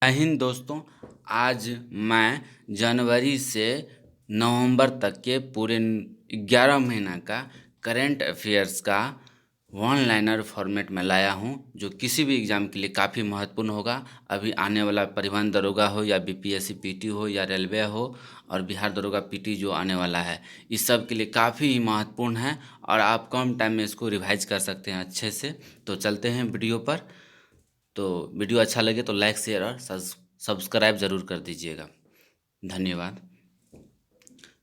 जय हिंद दोस्तों। आज मैं जनवरी से नवंबर तक के पूरे 11 महीना का करंट अफेयर्स का वन लाइनर फॉर्मेट में लाया हूं, जो किसी भी एग्ज़ाम के लिए काफ़ी महत्वपूर्ण होगा। अभी आने वाला परिवहन दरोगा हो या बीपीएससी पीटी हो या रेलवे हो और बिहार दरोगा पीटी जो आने वाला है, इस सब के लिए काफ़ी ही महत्वपूर्ण है और आप कम टाइम में इसको रिवाइज कर सकते हैं अच्छे से। तो चलते हैं वीडियो पर। तो वीडियो अच्छा लगे तो लाइक शेयर और सब्सक्राइब ज़रूर कर दीजिएगा। धन्यवाद।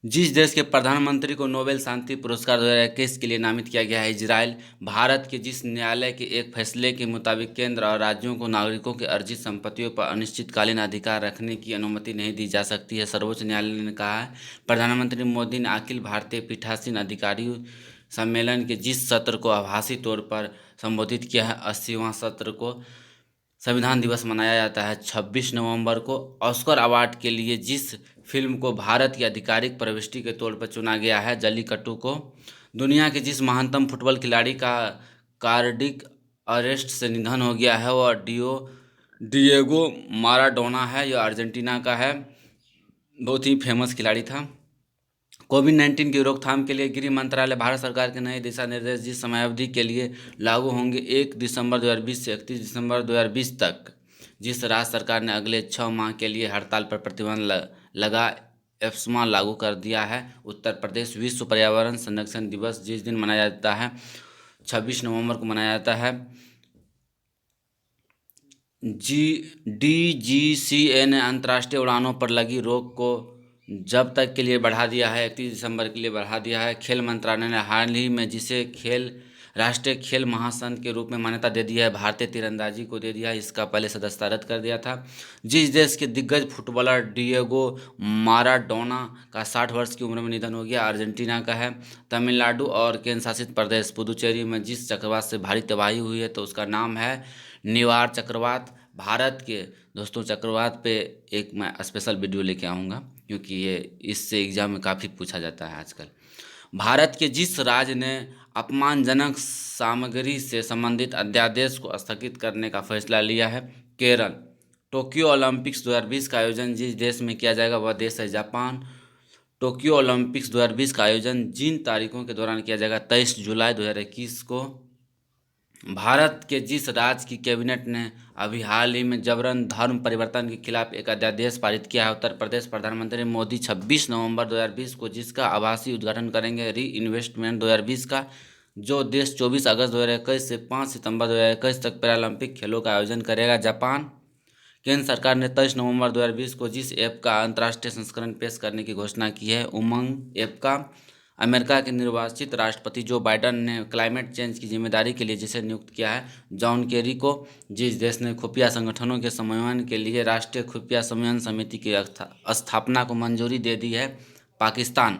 जिस देश के प्रधानमंत्री को नोबेल शांति पुरस्कार 2021 के लिए नामित किया गया है इजराइल। भारत के जिस न्यायालय के एक फैसले के मुताबिक केंद्र और राज्यों को नागरिकों के अर्जित संपत्तियों पर अनिश्चितकालीन अधिकार रखने की अनुमति नहीं दी जा सकती है, सर्वोच्च न्यायालय ने कहा है। प्रधानमंत्री मोदी ने अखिल भारतीय पीठासीन अधिकारी सम्मेलन के जिस सत्र को आभासी तौर पर संबोधित किया है, 80वां सत्र को संविधान दिवस मनाया जाता है 26 नवंबर को। ऑस्कर अवार्ड के लिए जिस फिल्म को भारत की आधिकारिक प्रविष्टि के तौर पर चुना गया है, जल्लीकट्टू को। दुनिया के जिस महानतम फुटबॉल खिलाड़ी का कार्डिक अरेस्ट से निधन हो गया है वह डिएगो माराडोना है। यह अर्जेंटीना का है, बहुत ही फेमस खिलाड़ी था। कोविड-19 की रोकथाम के लिए गृह मंत्रालय भारत सरकार के नए दिशा निर्देश जिस समयावधि के लिए लागू होंगे 1 दिसंबर 2020 से 31 दिसंबर 2020 तक। जिस राज्य सरकार ने अगले 6 माह के लिए हड़ताल पर प्रतिबंध लगा एप्समा लागू कर दिया है, उत्तर प्रदेश। विश्व पर्यावरण संरक्षण दिवस जिस दिन मनाया जाता है 26 नवंबर को मनाया जाता है। DGCA ने अंतर्राष्ट्रीय उड़ानों पर लगी रोक को जब तक के लिए बढ़ा दिया है, 31 दिसंबर के लिए बढ़ा दिया है। खेल मंत्रालय ने हाल ही में जिसे राष्ट्रीय खेल महासंघ के रूप में मान्यता दे दी है, भारतीय तीरंदाजी को दे दिया है। इसका पहले सदस्यता रद्द कर दिया था। जिस देश के दिग्गज फुटबॉलर डिएगो माराडोना का 60 वर्ष की उम्र में निधन हो गया, अर्जेंटीना का है। तमिलनाडु और केंद्र शासित प्रदेश पुदुचेरी में जिस चक्रवात से भारी तबाही हुई है तो उसका नाम है निवार चक्रवात। भारत के दोस्तों चक्रवात पे एक मैं स्पेशल वीडियो लेके आऊँगा, क्योंकि ये इससे एग्जाम में काफ़ी पूछा जाता है आजकल। भारत के जिस राज्य ने अपमानजनक सामग्री से संबंधित अध्यादेश को स्थगित करने का फैसला लिया है, केरल। टोक्यो ओलंपिक्स 2020 का आयोजन जिस देश में किया जाएगा वह देश है जापान। टोक्यो ओलंपिक्स 2020 का आयोजन जिन तारीखों के दौरान किया जाएगा 23 जुलाई 2021 को। भारत के जिस राज्य की कैबिनेट ने अभी हाल ही में जबरन धर्म परिवर्तन के खिलाफ एक अध्यादेश पारित किया है, उत्तर प्रदेश। प्रधानमंत्री मोदी 26 नवंबर 2020 को जिसका आभासी उद्घाटन करेंगे, री इन्वेस्टमेंट 2020 का, जो देश 24 अगस्त 2021 से 5 सितंबर 2021 तक पैरालंपिक खेलों का आयोजन करेगा, जापान। केंद्र सरकार ने 23 नवंबर 2020 को जिस ऐप का अंतर्राष्ट्रीय संस्करण पेश करने की घोषणा की है, उमंग ऐप का। अमेरिका के निर्वाचित राष्ट्रपति जो बाइडन ने क्लाइमेट चेंज की जिम्मेदारी के लिए जिसे नियुक्त किया है, जॉन केरी को। जिस देश ने खुफिया संगठनों के समन्वयन के लिए राष्ट्रीय खुफिया समन्वय समिति की स्थापना को मंजूरी दे दी है, पाकिस्तान।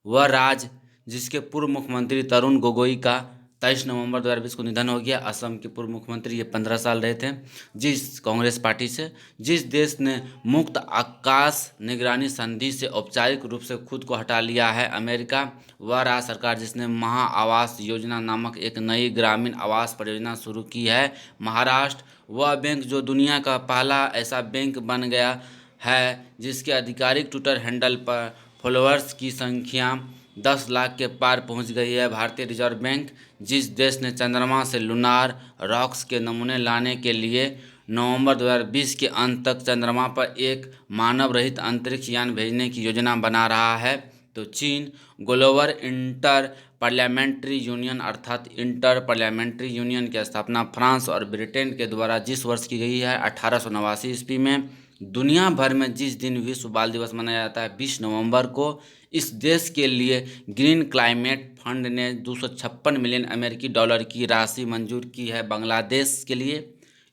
वह राज्य जिसके पूर्व मुख्यमंत्री तरुण गोगोई का 23 नवंबर 2020 को निधन हो गया। असम के पूर्व मुख्यमंत्री ये 15 साल रहे थे, जिस कांग्रेस पार्टी से। जिस देश ने मुक्त आकाश निगरानी संधि से औपचारिक रूप से खुद को हटा लिया है, अमेरिका। वह राज्य सरकार जिसने महा आवास योजना नामक एक नई ग्रामीण आवास परियोजना शुरू की है, महाराष्ट्र। वह बैंक जो दुनिया का पहला ऐसा बैंक बन गया है जिसके आधिकारिक ट्विटर हैंडल पर फॉलोअर्स की संख्या 10 लाख के पार पहुंच गई है, भारतीय रिजर्व बैंक। जिस देश ने चंद्रमा से लूनार रॉक्स के नमूने लाने के लिए नवंबर 2020 के अंत तक चंद्रमा पर एक मानव रहित अंतरिक्ष यान भेजने की योजना बना रहा है, तो चीन। ग्लोबल इंटर पार्लियामेंट्री यूनियन अर्थात इंटर पार्लियामेंट्री यूनियन की स्थापना फ्रांस और ब्रिटेन के द्वारा जिस वर्ष की गई है 1889 ईस्वी में। दुनिया भर में जिस दिन विश्व बाल दिवस मनाया जाता है 20 नवंबर को, इस देश के लिए ग्रीन क्लाइमेट फंड ने 256 मिलियन अमेरिकी डॉलर की राशि मंजूर की है बांग्लादेश के लिए।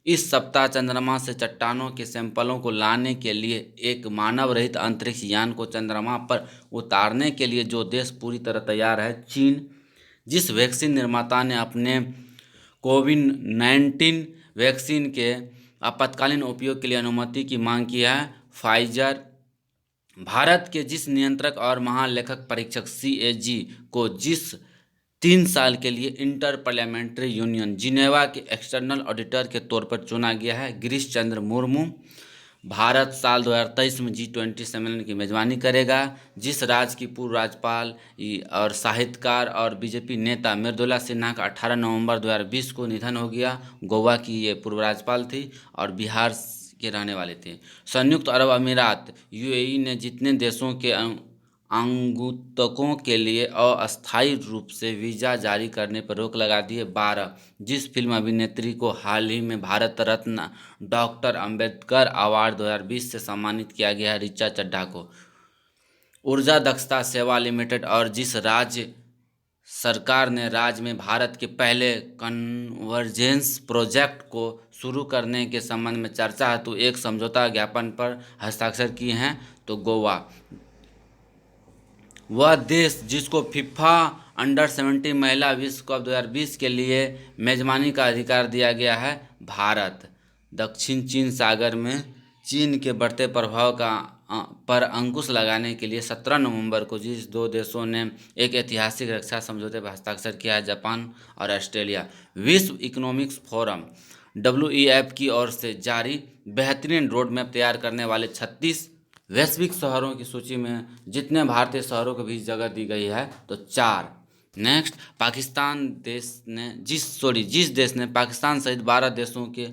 इस सप्ताह चंद्रमा से चट्टानों के सैंपलों को लाने के लिए एक मानव रहित अंतरिक्ष यान को चंद्रमा पर उतारने के लिए जो देश पूरी तरह तैयार है, चीन। जिस वैक्सीन निर्माता ने अपने कोविड-19 वैक्सीन के आपातकालीन उपयोग के लिए अनुमति की मांग की है, फाइजर। भारत के जिस नियंत्रक और महालेखक परीक्षक CAG को जिस 3 साल के लिए इंटर पार्लियामेंट्री यूनियन जिनेवा के एक्सटर्नल ऑडिटर के तौर पर चुना गया है गिरीश चंद्र मुर्मू। भारत साल 2023 में G20 सम्मेलन की मेजबानी करेगा। जिस राज्य की पूर्व राज्यपाल और साहित्यकार और बीजेपी नेता मृदुला सिन्हा का 18 नवंबर 2020 को निधन हो गया। गोवा की ये पूर्व राज्यपाल थी और बिहार के रहने वाले थे। संयुक्त अरब अमीरात UAE ने जितने देशों के आगंतुकों के लिए अस्थायी रूप से वीज़ा जारी करने पर रोक लगा दी है। 12 जिस फिल्म अभिनेत्री को हाल ही में भारत रत्न डॉक्टर अंबेडकर अवार्ड 2020 से सम्मानित किया गया है ऋचा चड्ढा को। ऊर्जा दक्षता सेवा लिमिटेड और जिस राज्य सरकार ने राज्य में भारत के पहले कन्वर्जेंस प्रोजेक्ट को शुरू करने के संबंध में चर्चा हेतु एक समझौता ज्ञापन पर हस्ताक्षर किए हैं तो गोवा। वह देश जिसको फीफा अंडर-17 महिला विश्व कप 2020 के लिए मेजबानी का अधिकार दिया गया है भारत। दक्षिण चीन सागर में चीन के बढ़ते प्रभाव पर अंकुश लगाने के लिए 17 नवंबर को जिस दो देशों ने एक ऐतिहासिक रक्षा समझौते पर हस्ताक्षर किया है जापान और ऑस्ट्रेलिया। विश्व इकोनॉमिक्स फोरम WEF की ओर से जारी बेहतरीन रोड मैप तैयार करने वाले 36 वैश्विक शहरों की सूची में जितने भारतीय शहरों के बीच जगह दी गई है तो 4। नेक्स्ट, पाकिस्तान देश ने जिस देश ने पाकिस्तान सहित 12 देशों के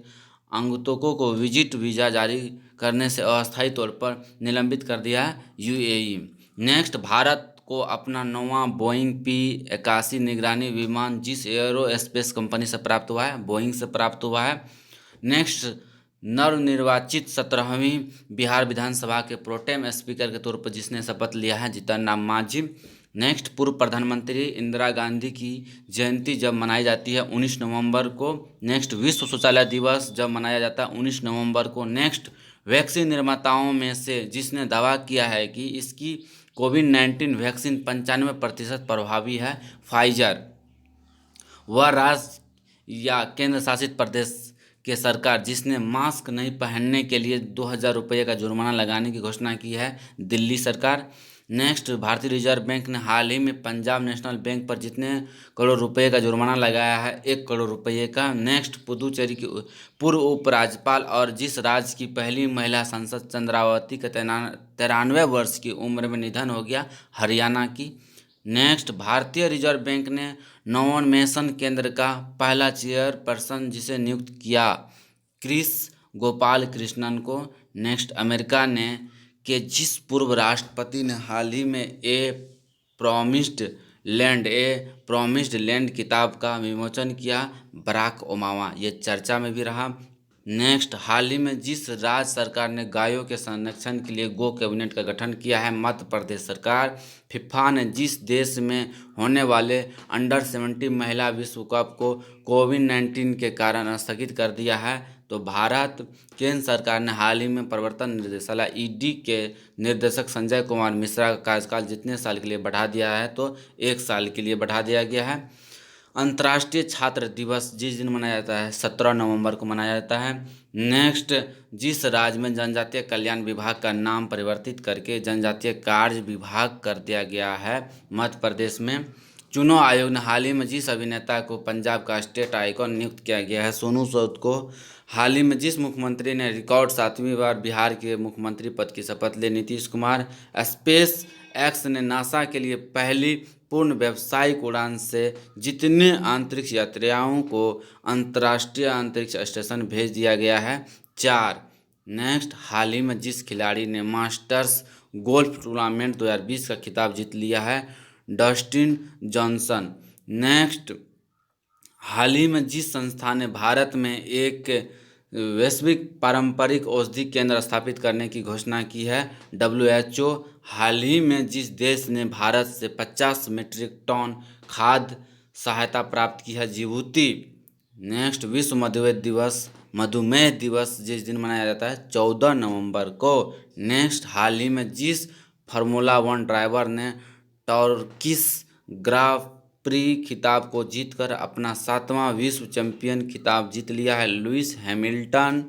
आगंतुकों को विजिट वीज़ा जारी करने से अस्थायी तौर पर निलंबित कर दिया है UAE। नेक्स्ट, भारत को अपना 9वां बोइंग P81 निगरानी विमान जिस एयरो स्पेस कंपनी से प्राप्त हुआ है बोइंग से प्राप्त हुआ है। नेक्स्ट, नवनिर्वाचित 17वीं बिहार विधानसभा के प्रोटेम स्पीकर के तौर पर जिसने शपथ लिया है जीतन राम मांझी। नेक्स्ट, पूर्व प्रधानमंत्री इंदिरा गांधी की जयंती जब मनाई जाती है 19 नवंबर को। नेक्स्ट, विश्व शौचालय दिवस जब मनाया जाता है 19 नवंबर को। नेक्स्ट, वैक्सीन निर्माताओं में से जिसने दावा किया है कि इसकी कोविड-19 वैक्सीन 95% प्रभावी है फाइजर। वह राज्य या केंद्र शासित प्रदेश के सरकार जिसने मास्क नहीं पहनने के लिए 2000 रुपये का जुर्माना लगाने की घोषणा की है दिल्ली सरकार। नेक्स्ट, भारतीय रिजर्व बैंक ने हाल ही में पंजाब नेशनल बैंक पर जितने करोड़ रुपए का जुर्माना लगाया है 1 करोड़ रुपये का। नेक्स्ट, पुदुचेरी की पूर्व उपराज्यपाल और जिस राज्य की पहली महिला सांसद चंद्रावती का 93 वर्ष की उम्र में निधन हो गया हरियाणा की। नेक्स्ट, भारतीय रिजर्व बैंक ने नवोन्मेषण केंद्र का पहला चेयरपर्सन जिसे नियुक्त किया क्रिस गोपाल कृष्णन को। नेक्स्ट, अमेरिका ने के जिस पूर्व राष्ट्रपति ने हाल ही में ए प्रॉमिस्ड लैंड किताब का विमोचन किया बराक ओबामा, ये चर्चा में भी रहा। नेक्स्ट, हाल ही में जिस राज्य सरकार ने गायों के संरक्षण के लिए गो कैबिनेट का गठन किया है मध्य प्रदेश सरकार। फीफा ने जिस देश में होने वाले अंडर-17 महिला विश्व कप को कोविड-19 के कारण स्थगित कर दिया है तो भारत। केंद्र सरकार ने हाल ही में प्रवर्तन निदेशालय ED के निर्देशक संजय कुमार मिश्रा का कार्यकाल जितने साल के लिए बढ़ा दिया है तो 1 साल के लिए बढ़ा दिया गया है। अंतर्राष्ट्रीय छात्र दिवस जिस दिन मनाया जाता है 17 नवंबर को मनाया जाता है। नेक्स्ट, जिस राज्य में जनजातीय कल्याण विभाग का नाम परिवर्तित करके जनजातीय कार्य विभाग कर दिया गया है मध्य प्रदेश में। चुनाव आयोग ने हाल ही में जिस अभिनेता को पंजाब का स्टेट आइकॉन नियुक्त किया गया है सोनू सूद को। हाल ही में जिस मुख्यमंत्री ने रिकॉर्ड 7वीं बार बिहार के मुख्यमंत्री पद की शपथ ली नीतीश कुमार। स्पेस एक्स ने नासा के लिए पहली पूर्ण व्यावसायिक उड़ान से जितने अंतरिक्ष यात्रियों को अंतर्राष्ट्रीय अंतरिक्ष स्टेशन भेज दिया गया है 4। नेक्स्ट, हाल ही में जिस खिलाड़ी ने मास्टर्स गोल्फ टूर्नामेंट 2020 का खिताब जीत लिया है डस्टिन जॉनसन। नेक्स्ट, हाल ही में जिस संस्था ने भारत में एक वैश्विक पारंपरिक औषधि केंद्र स्थापित करने की घोषणा की है WHO। हाल ही में जिस देश ने भारत से 50 मीट्रिक टन खाद्य सहायता प्राप्त की है जिबूती। नेक्स्ट, विश्व मधुमेह दिवस जिस दिन मनाया जाता है 14 नवंबर को। नेक्स्ट, हाल ही में जिस फार्मूला 1 ड्राइवर ने टर्किश ग्रां प्री खिताब को जीतकर अपना 7वां विश्व चैंपियन खिताब जीत लिया है लुइस हैमिल्टन।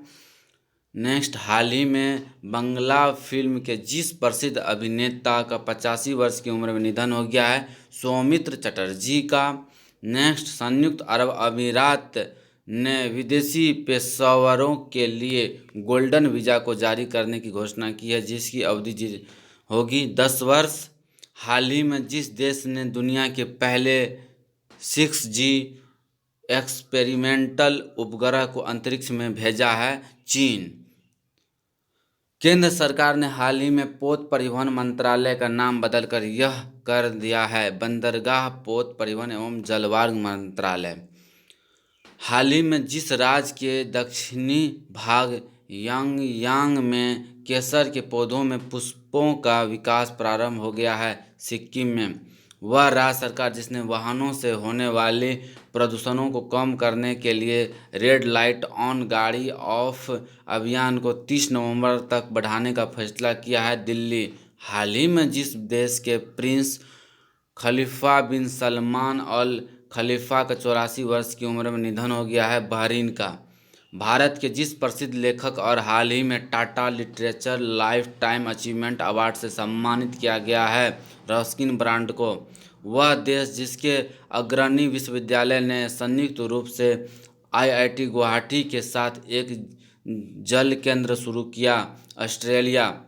नेक्स्ट, हाल ही में बंगला फिल्म के जिस प्रसिद्ध अभिनेता का 85 वर्ष की उम्र में निधन हो गया है सौमित्र चटर्जी का। नेक्स्ट, संयुक्त अरब अमीरात ने विदेशी पेशेवरों के लिए गोल्डन वीज़ा को जारी करने की घोषणा की है, जिसकी अवधि होगी 10 वर्ष। हाल ही में जिस देश ने दुनिया के पहले 6G एक्सपेरिमेंटल उपग्रह को अंतरिक्ष में भेजा है, चीन। केंद्र सरकार ने हाल ही में पोत परिवहन मंत्रालय का नाम बदलकर यह कर दिया है बंदरगाह, पोत परिवहन एवं जलमार्ग मंत्रालय। हाल ही में जिस राज्य के दक्षिणी भाग यांग में केसर के पौधों में पुष्पों का विकास प्रारंभ हो गया है, सिक्किम में, वह राज्य सरकार जिसने वाहनों से होने वाले प्रदूषणों को कम करने के लिए रेड लाइट ऑन गाड़ी ऑफ अभियान को 30 नवंबर तक बढ़ाने का फैसला किया है, दिल्ली। हाल ही में जिस देश के प्रिंस खलीफा बिन सलमान अल खलीफा का 84 वर्ष की उम्र में निधन हो गया है, बहरीन का। भारत के जिस प्रसिद्ध लेखक और हाल ही में Tata literature life time achievement award से सम्मानित किया गया है, रस्किन ब्रांड को, वह देश जिसके अग्रणी विश्वविद्यालय ने संयुक्त रूप से IIT गुवाहाटी के साथ एक जल केंद्र शुरू किया, ऑस्ट्रेलिया।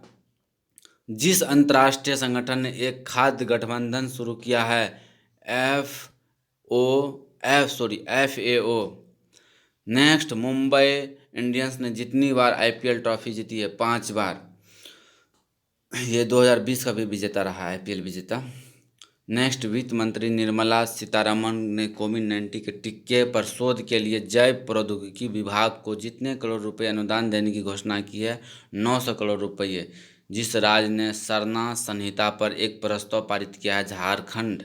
जिस अंतर्राष्ट्रीय संगठन ने एक खाद्य गठबंधन शुरू किया है, FAO। नेक्स्ट, मुंबई इंडियंस ने जितनी बार IPL ट्रॉफी जीती है, 5 बार। ये 2020 का भी विजेता रहा है, IPL विजेता। नेक्स्ट, वित्त मंत्री निर्मला सीतारमण ने कोविड-19 के टीके पर शोध के लिए जैव प्रौद्योगिकी विभाग को जितने करोड़ रुपए अनुदान देने की घोषणा की है, 900 करोड़ रुपये। जिस राज्य ने सरना संहिता पर एक प्रस्ताव पारित किया है, झारखंड।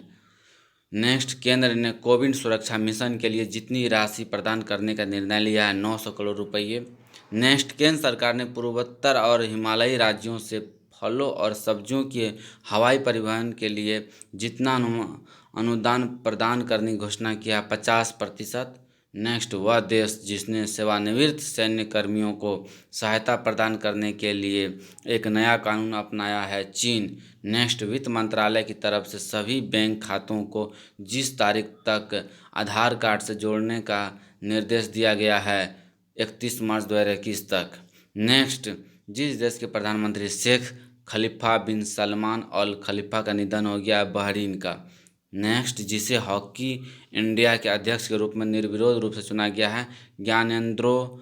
नेक्स्ट, केंद्र ने कोविड सुरक्षा मिशन के लिए जितनी राशि प्रदान करने का निर्णय लिया है, 900 करोड़ रुपये। नेक्स्ट, केंद्र सरकार ने पूर्वोत्तर और हिमालयी राज्यों से फलों और सब्जियों के हवाई परिवहन के लिए जितना अनुदान प्रदान करने की घोषणा किया, 50%। नेक्स्ट, वह देश जिसने सेवानिवृत्त सैन्य कर्मियों को सहायता प्रदान करने के लिए एक नया कानून अपनाया है, चीन। नेक्स्ट, वित्त मंत्रालय की तरफ से सभी बैंक खातों को जिस तारीख तक आधार कार्ड से जोड़ने का निर्देश दिया गया है, 31 मार्च 2021 तक। नेक्स्ट, जिस देश के प्रधानमंत्री शेख खलीफा बिन सलमान अल खलीफा का निधन हो गया, बहरीन का। नेक्स्ट, जिसे हॉकी इंडिया के अध्यक्ष के रूप में निर्विरोध रूप से चुना गया है, ज्ञानेंद्रो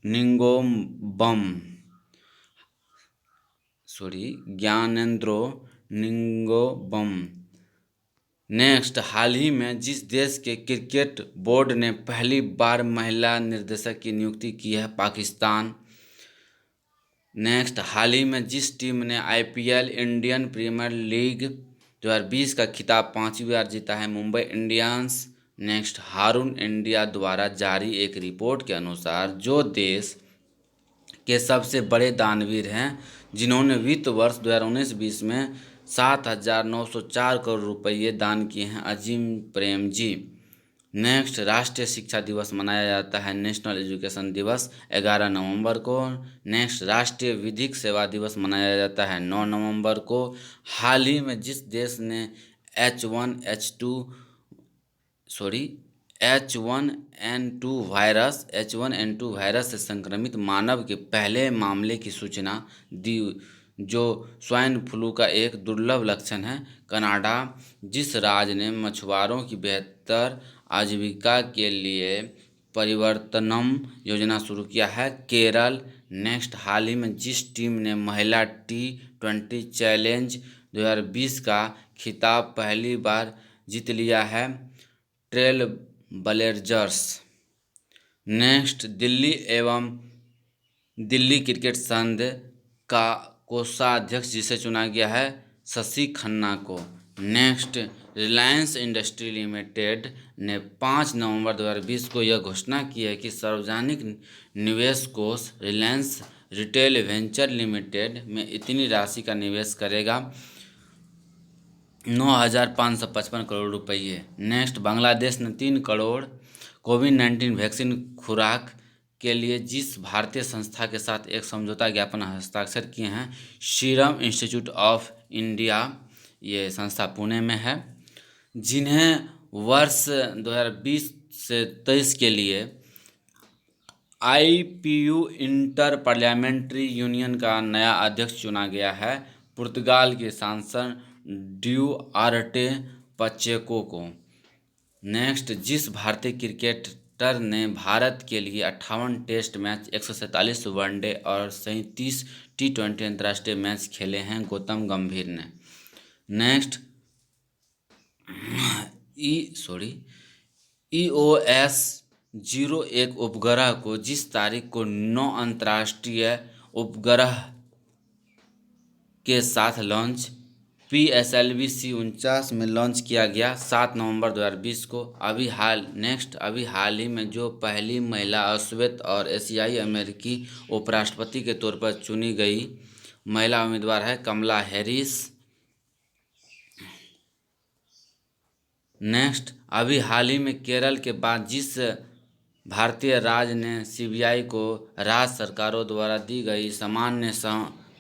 निंगोबम। नेक्स्ट, हाल ही में जिस देश के क्रिकेट बोर्ड ने पहली बार महिला निर्देशक की नियुक्ति की है, पाकिस्तान। नेक्स्ट, हाल ही में जिस टीम ने IPL इंडियन प्रीमियर लीग 2020 का खिताब 5वीं बार जीता है, मुंबई इंडियंस। नेक्स्ट, हारून इंडिया द्वारा जारी एक रिपोर्ट के अनुसार जो देश के सबसे बड़े दानवीर हैं, जिन्होंने वित्त वर्ष 2019-20 में 7,904 करोड़ रुपये दान किए हैं, अजीम प्रेम जी। नेक्स्ट, राष्ट्रीय शिक्षा दिवस मनाया जाता है, नेशनल एजुकेशन दिवस, 11 नवंबर को। नेक्स्ट, राष्ट्रीय विधिक सेवा दिवस मनाया जाता है 9 नवंबर को। हाल ही में जिस देश ने H1N2 वायरस से संक्रमित मानव के पहले मामले की सूचना दी, जो स्वाइन फ्लू का एक दुर्लभ लक्षण है, कनाडा। जिस राज्य ने मछुआरों की बेहतर आजीविका के लिए परिवर्तनम योजना शुरू किया है, केरल। नेक्स्ट, हाल ही में जिस टीम ने महिला T20 चैलेंज 2020 का खिताब पहली बार जीत लिया है, trail blazers. Next, Delhi cricket संघ का कोषाध्यक्ष जिसे चुना गया है, शशि खन्ना को। नेक्स्ट, रिलायंस इंडस्ट्री लिमिटेड ने 5 नवंबर 2020 को यह घोषणा की है कि सार्वजनिक निवेश कोष रिलायंस रिटेल वेंचर लिमिटेड में इतनी राशि का निवेश करेगा, 9,555 करोड़ रुपये। नेक्स्ट, बांग्लादेश ने 3 करोड़ कोविड-19 वैक्सीन खुराक के लिए जिस भारतीय संस्था के साथ एक समझौता ज्ञापन हस्ताक्षर किए हैं, सीरम इंस्टीट्यूट ऑफ इंडिया, ये संस्था पुणे में है, जिन्हें वर्ष 2020 से 23 के लिए IPU इंटर पार्लियामेंट्री यूनियन का नया अध्यक्ष चुना गया है पुर्तगाल के सांसद ड्यूआर्टे पचेको को। नेक्स्ट, जिस भारतीय क्रिकेटर ने भारत के लिए 58 टेस्ट मैच, 147 वनडे और 37 T20 अंतर्राष्ट्रीय मैच खेले हैं, गौतम गंभीर ने। नेक्स्ट, EOS-01 उपग्रह को जिस तारीख को 9 अंतर्राष्ट्रीय उपग्रह के साथ लॉन्च PSLV C-49 में लॉन्च किया गया 7 नवंबर 2020 को। अभी हाल ही में जो पहली महिला श्वेत और एशियाई अमेरिकी उपराष्ट्रपति के तौर पर चुनी गई महिला उम्मीदवार है कमला हैरिस। नेक्स्ट, अभी हाल ही में केरल के बाद जिस भारतीय राज्य ने CBI को राज्य सरकारों द्वारा दी गई सामान्य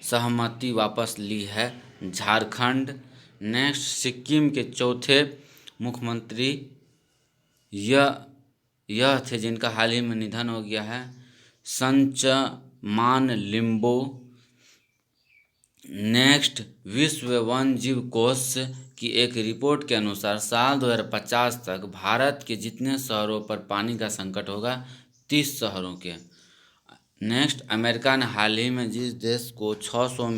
सहमति वापस ली है, झारखंड। नेक्स्ट, सिक्किम के चौथे मुख्यमंत्री यह थे जिनका हाल ही में निधन हो गया है, संचमान लिम्बो। नेक्स्ट, विश्व वन जीव कोष की एक रिपोर्ट के अनुसार साल 2050 तक भारत के जितने शहरों पर पानी का संकट होगा 30 शहरों के। नेक्स्ट, अमेरिका ने हाल ही में जिस देश को 600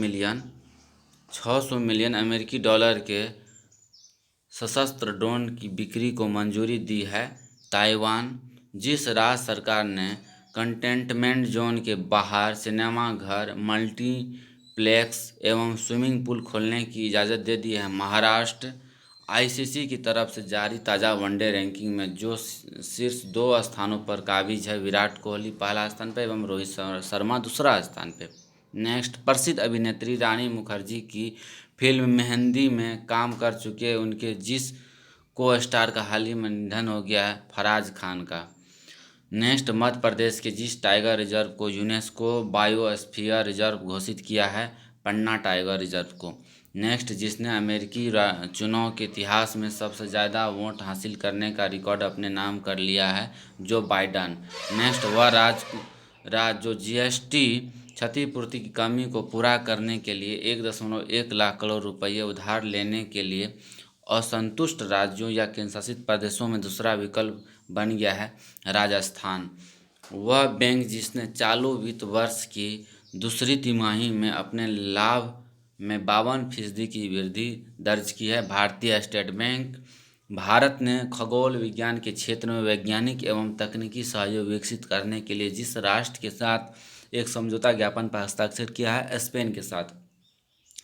मिलियन अमेरिकी डॉलर के सशस्त्र ड्रोन की बिक्री को मंजूरी दी है, ताइवान। जिस राज्य सरकार ने कंटेनमेंट जोन के बाहर सिनेमाघर, मल्टीप्लेक्स एवं स्विमिंग पूल खोलने की इजाज़त दे दी है, महाराष्ट्र। ICC की तरफ से जारी ताज़ा वनडे रैंकिंग में जो शीर्ष 2 स्थानों पर काबिज है, विराट कोहली पहला स्थान पर एवं रोहित शर्मा दूसरा स्थान पे। नेक्स्ट, प्रसिद्ध अभिनेत्री रानी मुखर्जी की फिल्म मेहंदी में काम कर चुके उनके जिस को स्टार का हाल ही में निधन हो गया है, फराज खान का। नेक्स्ट, मध्य प्रदेश के जिस टाइगर रिजर्व को यूनेस्को बायोस्फीयर रिजर्व घोषित किया है, पन्ना टाइगर रिजर्व को। नेक्स्ट, जिसने अमेरिकी चुनाव के इतिहास में सबसे ज़्यादा वोट हासिल करने का रिकॉर्ड अपने नाम कर लिया है, जो बाइडन। नेक्स्ट, वह राज्य जो GST क्षतिपूर्ति की कमी को पूरा करने के लिए 1.1 लाख करोड़ रुपये उधार लेने के लिए असंतुष्ट राज्यों या केंद्रशासित प्रदेशों में दूसरा विकल्प बन गया है, राजस्थान। वह बैंक जिसने चालू वित्त वर्ष की दूसरी तिमाही में अपने लाभ में 52% की वृद्धि दर्ज की है, भारतीय स्टेट बैंक। भारत ने खगोल विज्ञान के क्षेत्र में वैज्ञानिक एवं तकनीकी सहयोग विकसित करने के लिए जिस राष्ट्र के साथ एक समझौता ज्ञापन पर हस्ताक्षर किया है, स्पेन के साथ।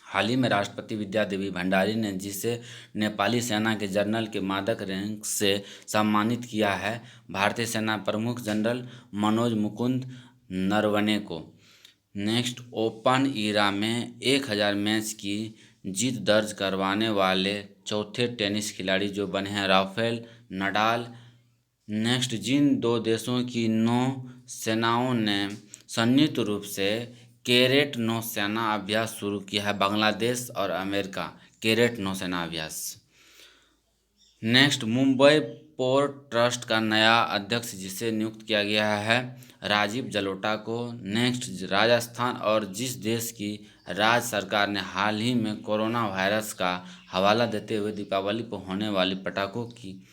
हाल ही में राष्ट्रपति विद्या देवी भंडारी ने जिसे नेपाली सेना के जनरल के मादक रैंक से सम्मानित किया है, भारतीय सेना प्रमुख जनरल मनोज मुकुंद नरवणे को। नेक्स्ट, ओपन ईरा में 1000 मैच की जीत दर्ज करवाने वाले चौथे टेनिस खिलाड़ी जो बने हैं, राफेल नडाल। नेक्स्ट, जिन 2 देशों की नौ सेनाओं ने संयुक्त रूप से केरेट नौसेना अभ्यास शुरू किया है, बांग्लादेश और अमेरिका, केरेट नौसेना अभ्यास। नेक्स्ट, मुंबई पोर्ट ट्रस्ट का नया अध्यक्ष जिसे नियुक्त किया गया है, राजीव जलोटा को। नेक्स्ट, राजस्थान और जिस देश की राज्य सरकार ने हाल ही में कोरोना वायरस का हवाला देते हुए दीपावली पर होने वाली पटाखों की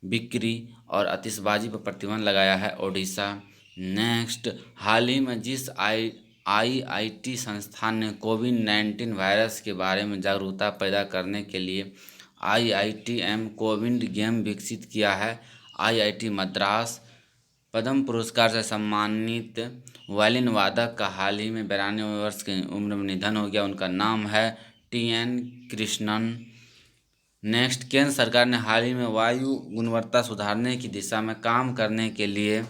बिक्री और आतिशबाजी पर प्रतिबंध लगाया है, ओडिशा। नेक्स्ट, हाल ही में जिस IIT संस्थान ने कोविड-19 वायरस के बारे में जागरूकता पैदा करने के लिए IITM कोविड गेम विकसित किया है, IIT मद्रास। पद्म पुरस्कार से सम्मानित वायलिन वादक का हाल ही में 92 वर्ष की उम्र में निधन हो गया, उनका नाम है TN कृष्णन। नेक्स्ट, केंद्र सरकार ने हाल ही में वायु गुणवत्ता सुधारने की दिशा में काम करने के लिए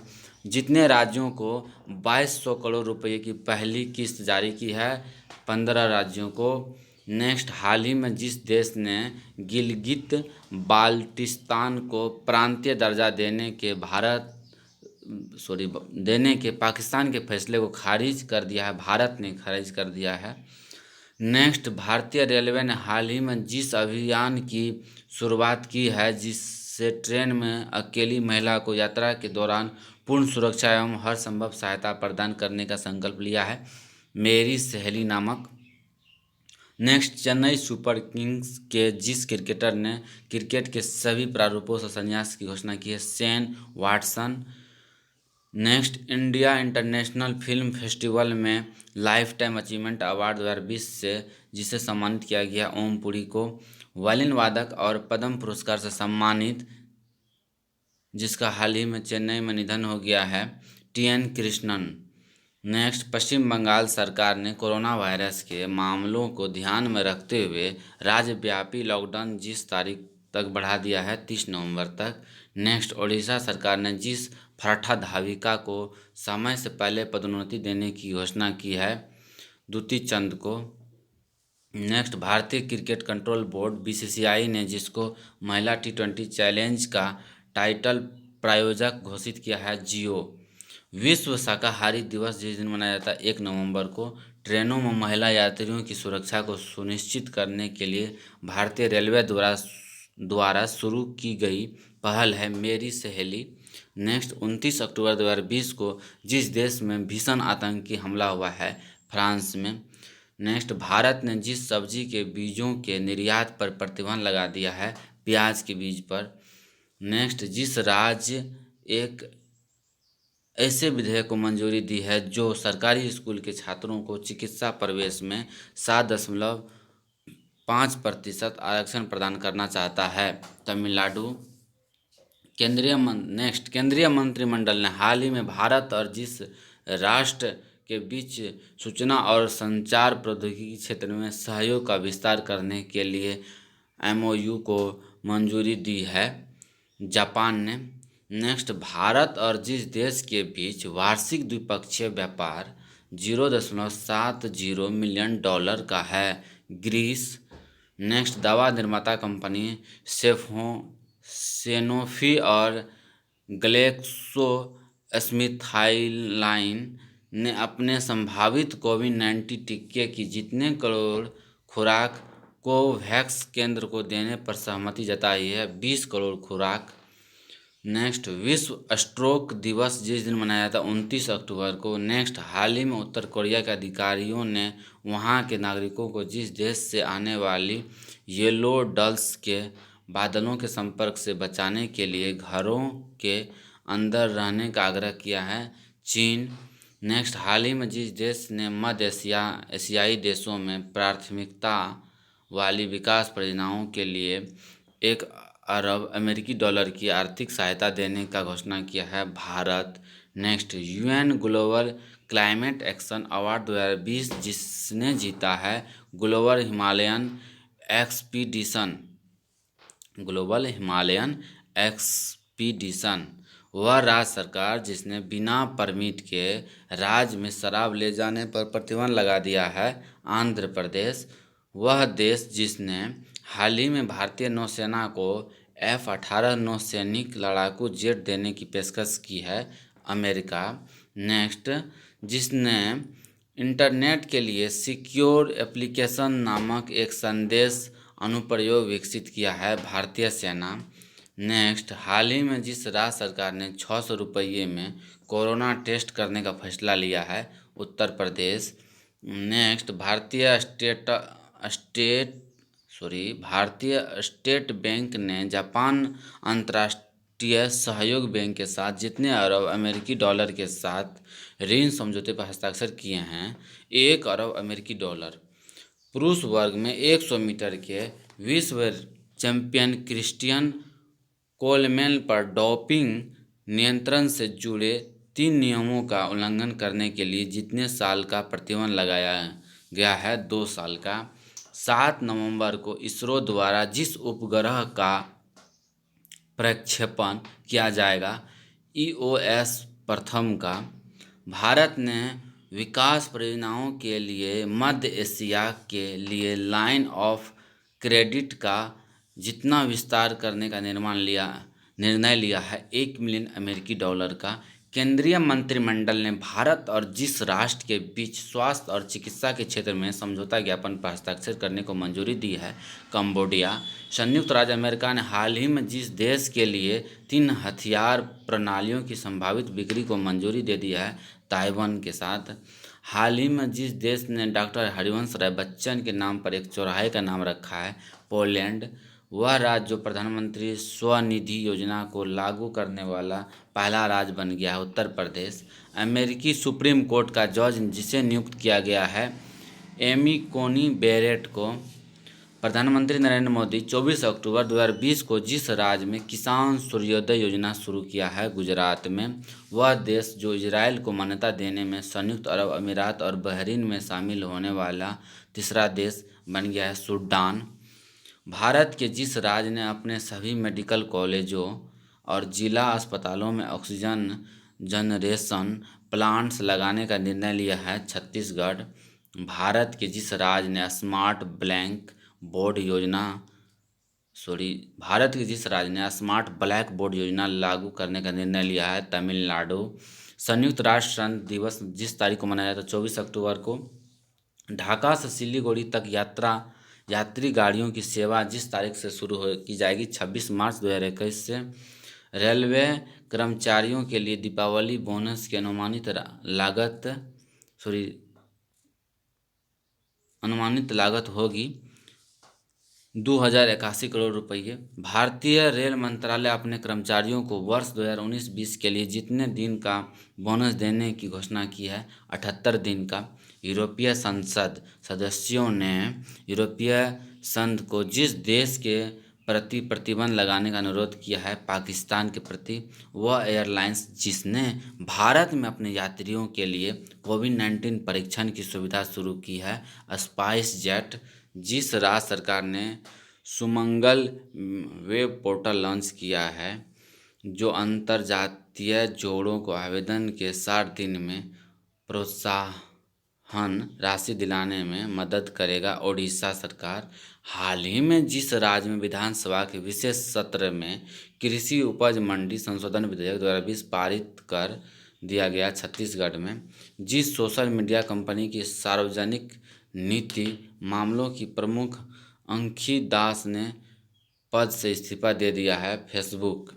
जितने राज्यों को 2200 करोड़ रुपए की पहली किस्त जारी की है, 15 राज्यों को। नेक्स्ट, हाल ही में जिस देश ने गिलगित बाल्टिस्तान को प्रांतीय दर्जा देने के पाकिस्तान के फैसले को खारिज कर दिया है, भारत ने खारिज कर दिया है। नेक्स्ट, भारतीय रेलवे ने हाल ही में जिस अभियान की शुरुआत की है से ट्रेन में अकेली महिला को यात्रा के दौरान पूर्ण सुरक्षा एवं हर संभव सहायता प्रदान करने का संकल्प लिया है, मेरी सहेली नामक। नेक्स्ट, चेन्नई सुपर किंग्स के जिस क्रिकेटर ने क्रिकेट के सभी प्रारूपों से संन्यास की घोषणा की है, Shane Watson. Next, India international film festival में लाइफ टाइम अचीवमेंट अवार्ड 2020 से जिसे सम्मानित किया गया, ओम पुरी को वायलिन वादक और पद्म पुरस्कार से सम्मानित, जिसका हाल ही में चेन्नई में निधन हो गया है, टी.एन. कृष्णन। नेक्स्ट, पश्चिम बंगाल सरकार ने कोरोना वायरस के मामलों को ध्यान में रखते हुए राज्यव्यापी लॉकडाउन जिस तारीख तक बढ़ा दिया है, 30 नवंबर तक। नेक्स्ट, ओडिशा सरकार ने जिस फराठा धाविका को समय से पहले पदोन्नति देने की घोषणा की है, दुती चंद को। नेक्स्ट, भारतीय क्रिकेट कंट्रोल बोर्ड बीसीसीआई ने जिसको महिला टी20 चैलेंज का टाइटल प्रायोजक घोषित किया है, जियो। विश्व शाकाहारी दिवस जिस दिन मनाया जाता है, 1 नवंबर को, ट्रेनों में महिला यात्रियों की सुरक्षा को सुनिश्चित करने के लिए भारतीय रेलवे द्वारा शुरू की गई पहल है, मेरी सहेली। नेक्स्ट, 29 अक्टूबर 2020 को जिस देश में भीषण आतंकी हमला हुआ है, फ्रांस में। नेक्स्ट, भारत ने जिस सब्जी के बीजों के निर्यात पर प्रतिबंध लगा दिया है, प्याज के बीज पर। नेक्स्ट, जिस राज्य एक ऐसे विधेयक को मंजूरी दी है जो सरकारी स्कूल के छात्रों को चिकित्सा प्रवेश में 7.5% आरक्षण प्रदान करना चाहता है, तमिलनाडु। केंद्रीय मंत्रिमंडल ने हाल ही में भारत और जिस राष्ट्र के बीच सूचना और संचार प्रौद्योगिकी क्षेत्र में सहयोग का विस्तार करने के लिए एमओयू को मंजूरी दी है, जापान ने। नेक्स्ट, भारत और जिस देश के बीच वार्षिक द्विपक्षीय व्यापार $0.70 मिलियन का है, ग्रीस। नेक्स्ट, दवा निर्माता कंपनी सेनोफी और ग्लेक्सोस्मिथक्लाइन ने अपने संभावित कोविड-19 टीके की जितने करोड़ खुराक कोवैक्स केंद्र को देने पर सहमति जताई है, 20 करोड़ खुराक। नेक्स्ट, विश्व स्ट्रोक दिवस जिस दिन मनाया जाता है, 29 अक्टूबर को। नेक्स्ट, हाल ही में उत्तर कोरिया के अधिकारियों ने वहां के नागरिकों को जिस देश से आने वाली येलो डल्स के बादलों के संपर्क से बचाने के लिए घरों के अंदर रहने का आग्रह किया है, चीन। नेक्स्ट, हाल ही में जिस देश ने मध्य एशियाई देशों में प्राथमिकता वाली विकास परियोजनाओं के लिए $1 अरब की आर्थिक सहायता देने का घोषणा किया है, Bharat. Next, UN global climate action award 2020 जिसने जीता है ग्लोबल हिमालयन एक्सपीडिशन, वह राज्य सरकार जिसने बिना परमिट के राज्य में शराब ले जाने पर प्रतिबंध लगा दिया है, आंध्र प्रदेश। वह देश जिसने हाल ही में भारतीय नौसेना को F-18 नौसैनिक लड़ाकू जेट देने की पेशकश की है, अमेरिका। नेक्स्ट, जिसने इंटरनेट के लिए सिक्योर एप्लीकेशन नामक एक संदेश अनुप्रयोग विकसित किया है, भारतीय सेना। नेक्स्ट, हाल ही में जिस राज्य सरकार ने 600 रुपये में कोरोना टेस्ट करने का फैसला लिया है, उत्तर प्रदेश। नेक्स्ट, भारतीय स्टेट बैंक ने जापान अंतर्राष्ट्रीय सहयोग बैंक के साथ जितने अरब $1 के साथ ऋण समझौते पर हस्ताक्षर किए हैं, $1 अरब। पुरुष वर्ग में 100 मीटर के विश्व चैंपियन क्रिस्टियन कोलमैन पर डोपिंग नियंत्रण से जुड़े 3 नियमों का उल्लंघन करने के लिए जितने साल का प्रतिबंध लगाया गया है, 2 साल का। 7 नवंबर को इसरो द्वारा जिस उपग्रह का प्रक्षेपण किया जाएगा, EOS प्रथम का, भारत ने विकास परियोजनाओं के लिए मध्य एशिया के लिए लाइन ऑफ क्रेडिट का जितना विस्तार करने का निर्णय लिया है, $1 मिलियन का, केंद्रीय मंत्रिमंडल ने भारत और जिस राष्ट्र के बीच स्वास्थ्य और चिकित्सा के क्षेत्र में समझौता ज्ञापन पर हस्ताक्षर करने को मंजूरी दी है, कंबोडिया। संयुक्त राज्य अमेरिका ने हाल ही में जिस देश के लिए 3 हथियार प्रणालियों की संभावित बिक्री को मंजूरी दे दी है, ताइवान के साथ। हाल ही में जिस देश ने डॉक्टर हरिवंश राय बच्चन के नाम पर एक चौराहे का नाम रखा है, पोलैंड। वह राज्य जो प्रधानमंत्री स्वनिधि योजना को लागू करने वाला पहला राज्य बन गया है, उत्तर प्रदेश। अमेरिकी सुप्रीम कोर्ट का जज जिसे नियुक्त किया गया है, एमी कोनी बेरेट को। प्रधानमंत्री नरेंद्र मोदी 24 अक्टूबर 2020 को जिस राज्य में किसान सूर्योदय योजना शुरू किया है, गुजरात में, वह देश जो इजराइल को मान्यता देने में संयुक्त अरब अमीरात और बहरीन में शामिल होने वाला तीसरा देश बन गया है, सूडान। भारत के जिस राज्य ने अपने सभी मेडिकल कॉलेजों और जिला अस्पतालों में ऑक्सीजन जनरेशन प्लांट्स लगाने का निर्णय लिया है, छत्तीसगढ़। भारत के जिस राज्य ने स्मार्ट ब्लैक बोर्ड योजना भारत के जिस राज्य ने स्मार्ट ब्लैक बोर्ड योजना लागू करने का निर्णय लिया है, तमिलनाडु। संयुक्त राष्ट्र संघ दिवस जिस तारीख को मनाया जाता है, 24 अक्टूबर को। ढाका से सिलीगुड़ी तक यात्री गाड़ियों की सेवा जिस तारीख से शुरू की जाएगी, 26 मार्च 2021 से। रेलवे कर्मचारियों के लिए दीपावली बोनस की अनुमानित लागत होगी 2081 करोड़ रुपये। भारतीय रेल मंत्रालय अपने कर्मचारियों को वर्ष 2019-20 के लिए जितने दिन का बोनस देने की घोषणा की है, 78 दिन का। यूरोपीय संसद सदस्यों ने यूरोपीय संघ को जिस देश के प्रति प्रतिबंध लगाने का अनुरोध किया है, पाकिस्तान के प्रति, वह एयरलाइंस जिसने भारत में अपने यात्रियों के लिए कोविड-19 परीक्षण की सुविधा शुरू की है, स्पाइस जेट। जिस राज्य सरकार ने सुमंगल वेब पोर्टल लॉन्च किया है, जो अंतर्जातीय जोड़ों को आवेदन के 60 दिन में प्रोत्साहन राशि दिलाने में मदद करेगा, ओडिशा सरकार। हाल ही में जिस राज्य में विधानसभा के विशेष सत्र में कृषि उपज मंडी संशोधन विधेयक 2020 पारित कर दिया गया, छत्तीसगढ़ में। जिस सोशल मीडिया कंपनी की सार्वजनिक नीति मामलों की प्रमुख अंकी दास ने पद से इस्तीफा दे दिया है, फेसबुक।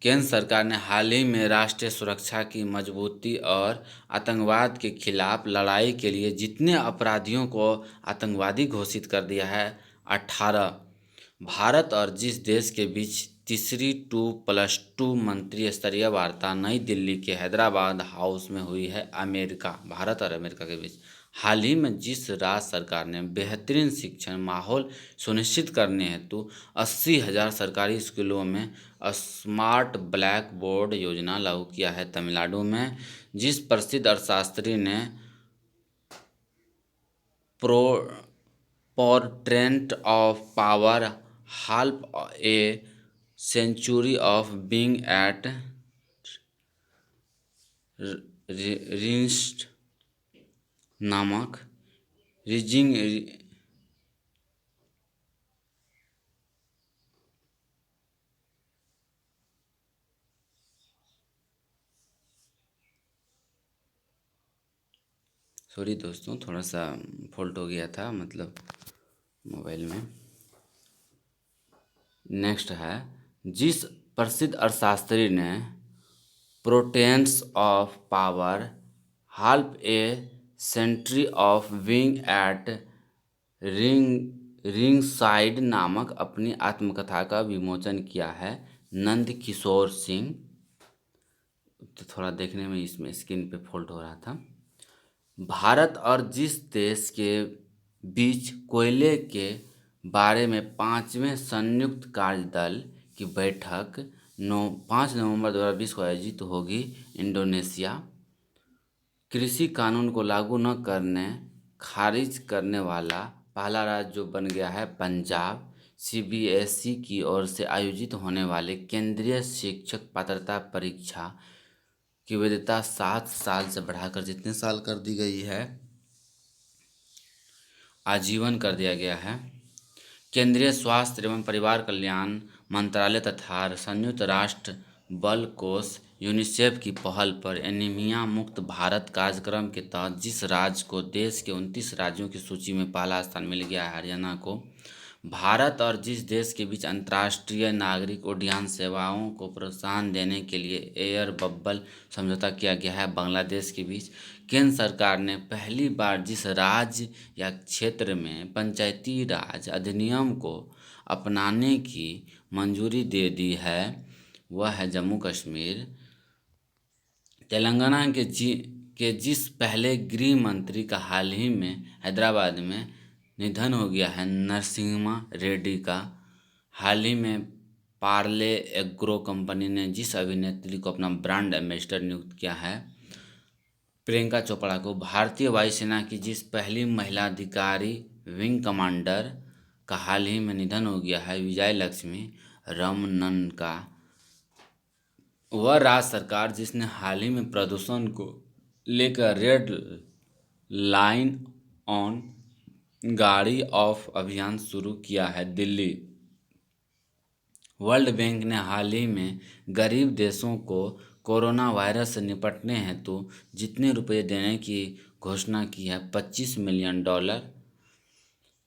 केंद्र सरकार ने हाल ही में राष्ट्रीय सुरक्षा की मजबूती और आतंकवाद के खिलाफ लड़ाई के लिए जितने अपराधियों को आतंकवादी घोषित कर दिया है, 18। भारत और जिस देश के बीच तीसरी 2+2 मंत्री स्तरीय वार्ता नई दिल्ली के हैदराबाद हाउस में हुई है, अमेरिका। भारत और अमेरिका के बीच हाल ही में जिस राज्य सरकार ने बेहतरीन शिक्षण माहौल सुनिश्चित करने हेतु 80,000 सरकारी स्कूलों में स्मार्ट ब्लैक बोर्ड योजना लागू किया है, तमिलनाडु में। जिस प्रसिद्ध अर्थशास्त्री ने portrait of power half a century of being at ringside नामक रिजिंग सॉरी दोस्तों, थोड़ा सा फॉल्ट हो गया था, मतलब मोबाइल में। नेक्स्ट है, जिस प्रसिद्ध अर्थशास्त्री ने portraits of power half a century of being at ringside नामक अपनी आत्मकथा का विमोचन किया है, नंद किशोर सिंह। तो थोड़ा देखने में इसमें स्क्रीन पे फॉल्ट हो रहा था। भारत और जिस देश के बीच कोयले के बारे में 5वें संयुक्त कार्यदल की बैठक 5 नवंबर 2020 को आयोजित होगी, इंडोनेशिया। कृषि कानून को लागू न करने खारिज करने वाला पहला राज्य जो बन गया है, पंजाब। सीबीएसई की ओर से आयोजित होने वाले केंद्रीय शिक्षक पात्रता परीक्षा की वैधता 7 साल से बढ़ाकर जितने साल कर दी गई है, आजीवन कर दिया गया है। केंद्रीय स्वास्थ्य एवं परिवार कल्याण मंत्रालय तथा संयुक्त राष्ट्र बाल कोष यूनिसेफ की पहल पर एनीमिया मुक्त भारत कार्यक्रम के तहत जिस राज्य को देश के 29 राज्यों की सूची में पहला स्थान मिल गया है, हरियाणा को, भारत और जिस देश के बीच अंतर्राष्ट्रीय नागरिक उड्डयन सेवाओं को प्रोत्साहन देने के लिए एयर बबल समझौता किया गया है, बांग्लादेश के बीच, केंद्र सरकार ने पहली बार जिस राज्य या क्षेत्र में पंचायती राज अधिनियम को अपनाने की मंजूरी दे दी है वह है जम्मू कश्मीर। तेलंगाना के जिस पहले गृह मंत्री का हाल ही में हैदराबाद में निधन हो गया है, नरसिम्हा रेड्डी का, हाल ही में पार्ले एग्रो कंपनी ने जिस अभिनेत्री को अपना ब्रांड एम्बेसडर नियुक्त किया है, प्रियंका चोपड़ा को, भारतीय वायुसेना की जिस पहली महिला अधिकारी विंग कमांडर का हाल ही में निधन हो गया है, विजय लक्ष्मी रमनन का, वह राज्य सरकार जिसने हाल ही में प्रदूषण को लेकर रेड लाइन ऑन गाड़ी ऑफ अभियान शुरू किया है, दिल्ली। वर्ल्ड बैंक ने हाल ही में गरीब देशों को कोरोना वायरस से निपटने हेतु जितने रुपए देने की घोषणा की है, $25 मिलियन।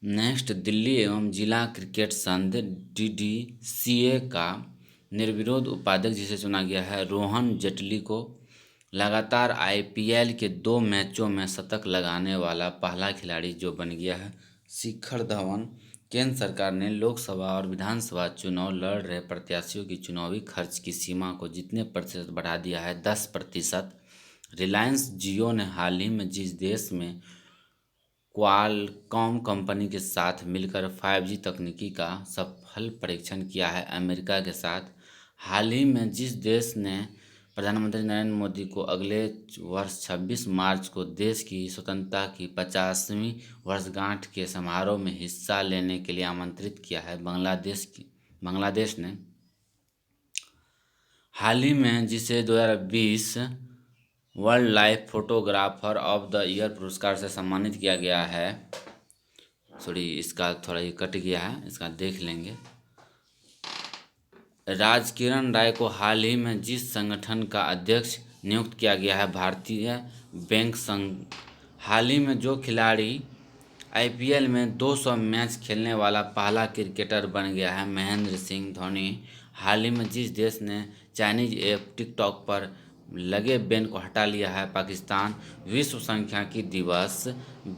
नेक्स्ट, दिल्ली एवं जिला क्रिकेट संघ DDCA का निर्विरोध उपाध्यक्ष जिसे चुना गया है, रोहन जेटली को, लगातार IPL के 2 मैचों में शतक लगाने वाला पहला खिलाड़ी जो बन गया है, शिखर धवन। केंद्र सरकार ने लोकसभा और विधानसभा चुनाव लड़ रहे प्रत्याशियों की चुनावी खर्च की सीमा को जितने प्रतिशत बढ़ा दिया है, 10%। रिलायंस जियो ने हाल ही में जिस देश में क्वालकॉम कंपनी के साथ मिलकर 5G तकनीकी का सफल परीक्षण किया है, अमेरिका के साथ, हाल ही में जिस देश ने प्रधानमंत्री नरेंद्र मोदी को अगले वर्ष 26 मार्च को देश की स्वतंत्रता की 50वीं वर्षगांठ के समारोह में हिस्सा लेने के लिए आमंत्रित किया है, बांग्लादेश ने हाल ही में जिसे 2020 world life photographer of the year पुरस्कार से सम्मानित किया गया है। सॉरी, इसका थोड़ा ही कट गया है, इसका देख लेंगे। राजकिरण राय को हाल ही में जिस संगठन का अध्यक्ष नियुक्त किया गया है, भारतीय बैंक संघ, हाल ही में जो खिलाड़ी IPL में 200 मैच खेलने वाला पहला क्रिकेटर बन गया है, महेंद्र सिंह धोनी, हाल ही में जिस देश ने चाइनीज ऐप टिकटॉक पर लगे बैन को हटा लिया है, पाकिस्तान। विश्व सांख्यिकी दिवस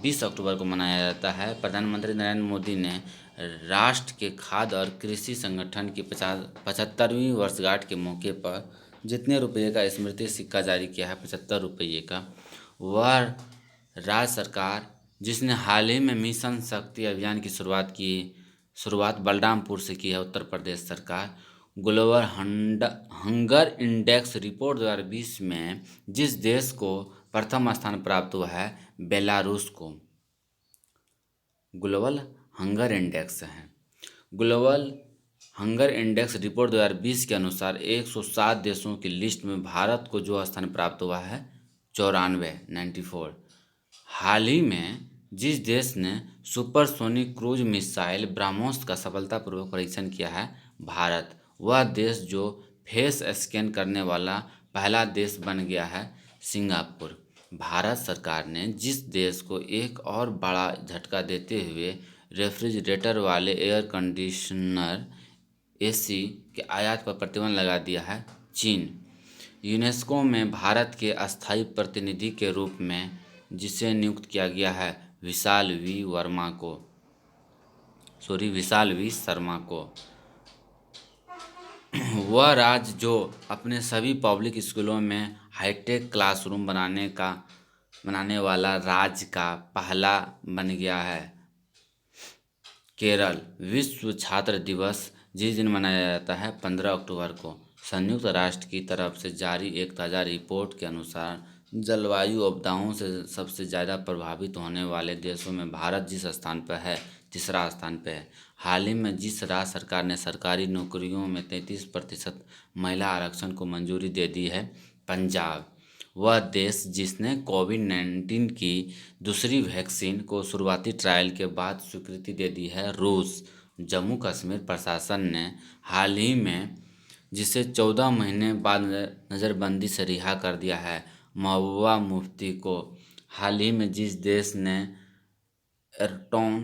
20 अक्टूबर को मनाया जाता है। प्रधानमंत्री नरेंद्र मोदी ने राष्ट्र के खाद्य और कृषि संगठन की 75वीं वर्षगांठ के मौके पर जितने रुपये का स्मृति सिक्का जारी किया है, 75 रुपये का, वह राज्य सरकार जिसने हाल ही में मिशन शक्ति अभियान की शुरुआत बलरामपुर से की है, उत्तर प्रदेश सरकार। ग्लोबल हंगर इंडेक्स रिपोर्ट 2020 में जिस देश को प्रथम स्थान प्राप्त हुआ है, बेलारूस को, ग्लोबल हंगर इंडेक्स है। ग्लोबल हंगर इंडेक्स रिपोर्ट 2020 के अनुसार 107 देशों की लिस्ट में भारत को जो स्थान प्राप्त हुआ है, 94। हाल ही में जिस देश ने सुपरसोनिक क्रूज मिसाइल ब्रह्मोस का सफलतापूर्वक परीक्षण किया है, भारत, वह देश जो फेस स्कैन करने वाला पहला देश बन गया है, सिंगापुर। भारत सरकार ने जिस देश को एक और बड़ा झटका देते हुए रेफ्रिजरेटर वाले एयर कंडीशनर AC के आयात पर प्रतिबंध लगा दिया है, चीन। यूनेस्को में भारत के अस्थायी प्रतिनिधि के रूप में जिसे नियुक्त किया गया है, विशाल वी शर्मा को, वह राज्य जो अपने सभी पब्लिक स्कूलों में हाईटेक क्लासरूम बनाने वाला राज्य का पहला बन गया है, केरल। विश्व छात्र दिवस जिस दिन मनाया जाता है, 15 अक्टूबर को, संयुक्त राष्ट्र की तरफ से जारी एक ताज़ा रिपोर्ट के अनुसार जलवायु आपदाओं से सबसे ज़्यादा प्रभावित होने वाले देशों में भारत जिस स्थान पर है, तीसरा स्थान पर है। हाल ही में जिस राज्य सरकार ने सरकारी नौकरियों में 33% महिला आरक्षण को मंजूरी दे दी है, पंजाब। वह देश जिसने कोविड-19 की दूसरी वैक्सीन को शुरुआती ट्रायल के बाद स्वीकृति दे दी है, रूस। जम्मू कश्मीर प्रशासन ने हाल ही में जिसे 14 महीने बाद नज़रबंदी से रिहा कर दिया है। महबूबा मुफ्ती को हाल ही में जिस देश ने एयरटोन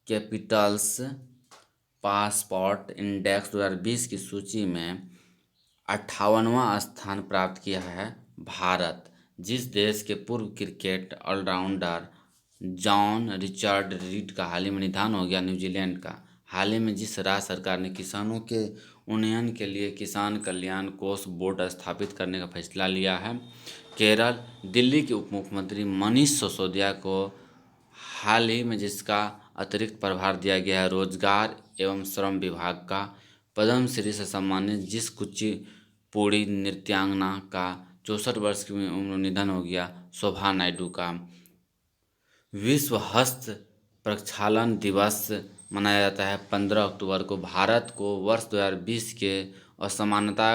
कैपिटल्स पासपोर्ट इंडेक्स 2020 की सूची में 58वां स्थान प्राप्त किया है, भारत। जिस देश के पूर्व cricket allrounder John Richard Reid का हाल ही में निधन हो गया, न्यूजीलैंड का। हाल ही में जिस राज्य सरकार ने किसानों के उन्नयन के लिए किसान कल्याण कोष बोर्ड स्थापित करने का फैसला लिया है, केरल। दिल्ली के उप मुख्यमंत्री मनीष सिसोदिया को हाल ही में जिसका अतिरिक्त प्रभार दिया गया है, रोजगार एवं श्रम विभाग का। पद्मश्री से सम्मानित जिस कुचिपुड़ी नृत्यांगना का 64 वर्ष की उम्र में निधन हो गया, शोभा नायडू का। विश्व हस्त प्रक्षालन दिवस मनाया जाता है 15 अक्टूबर को। भारत को वर्ष 2020 के असमानता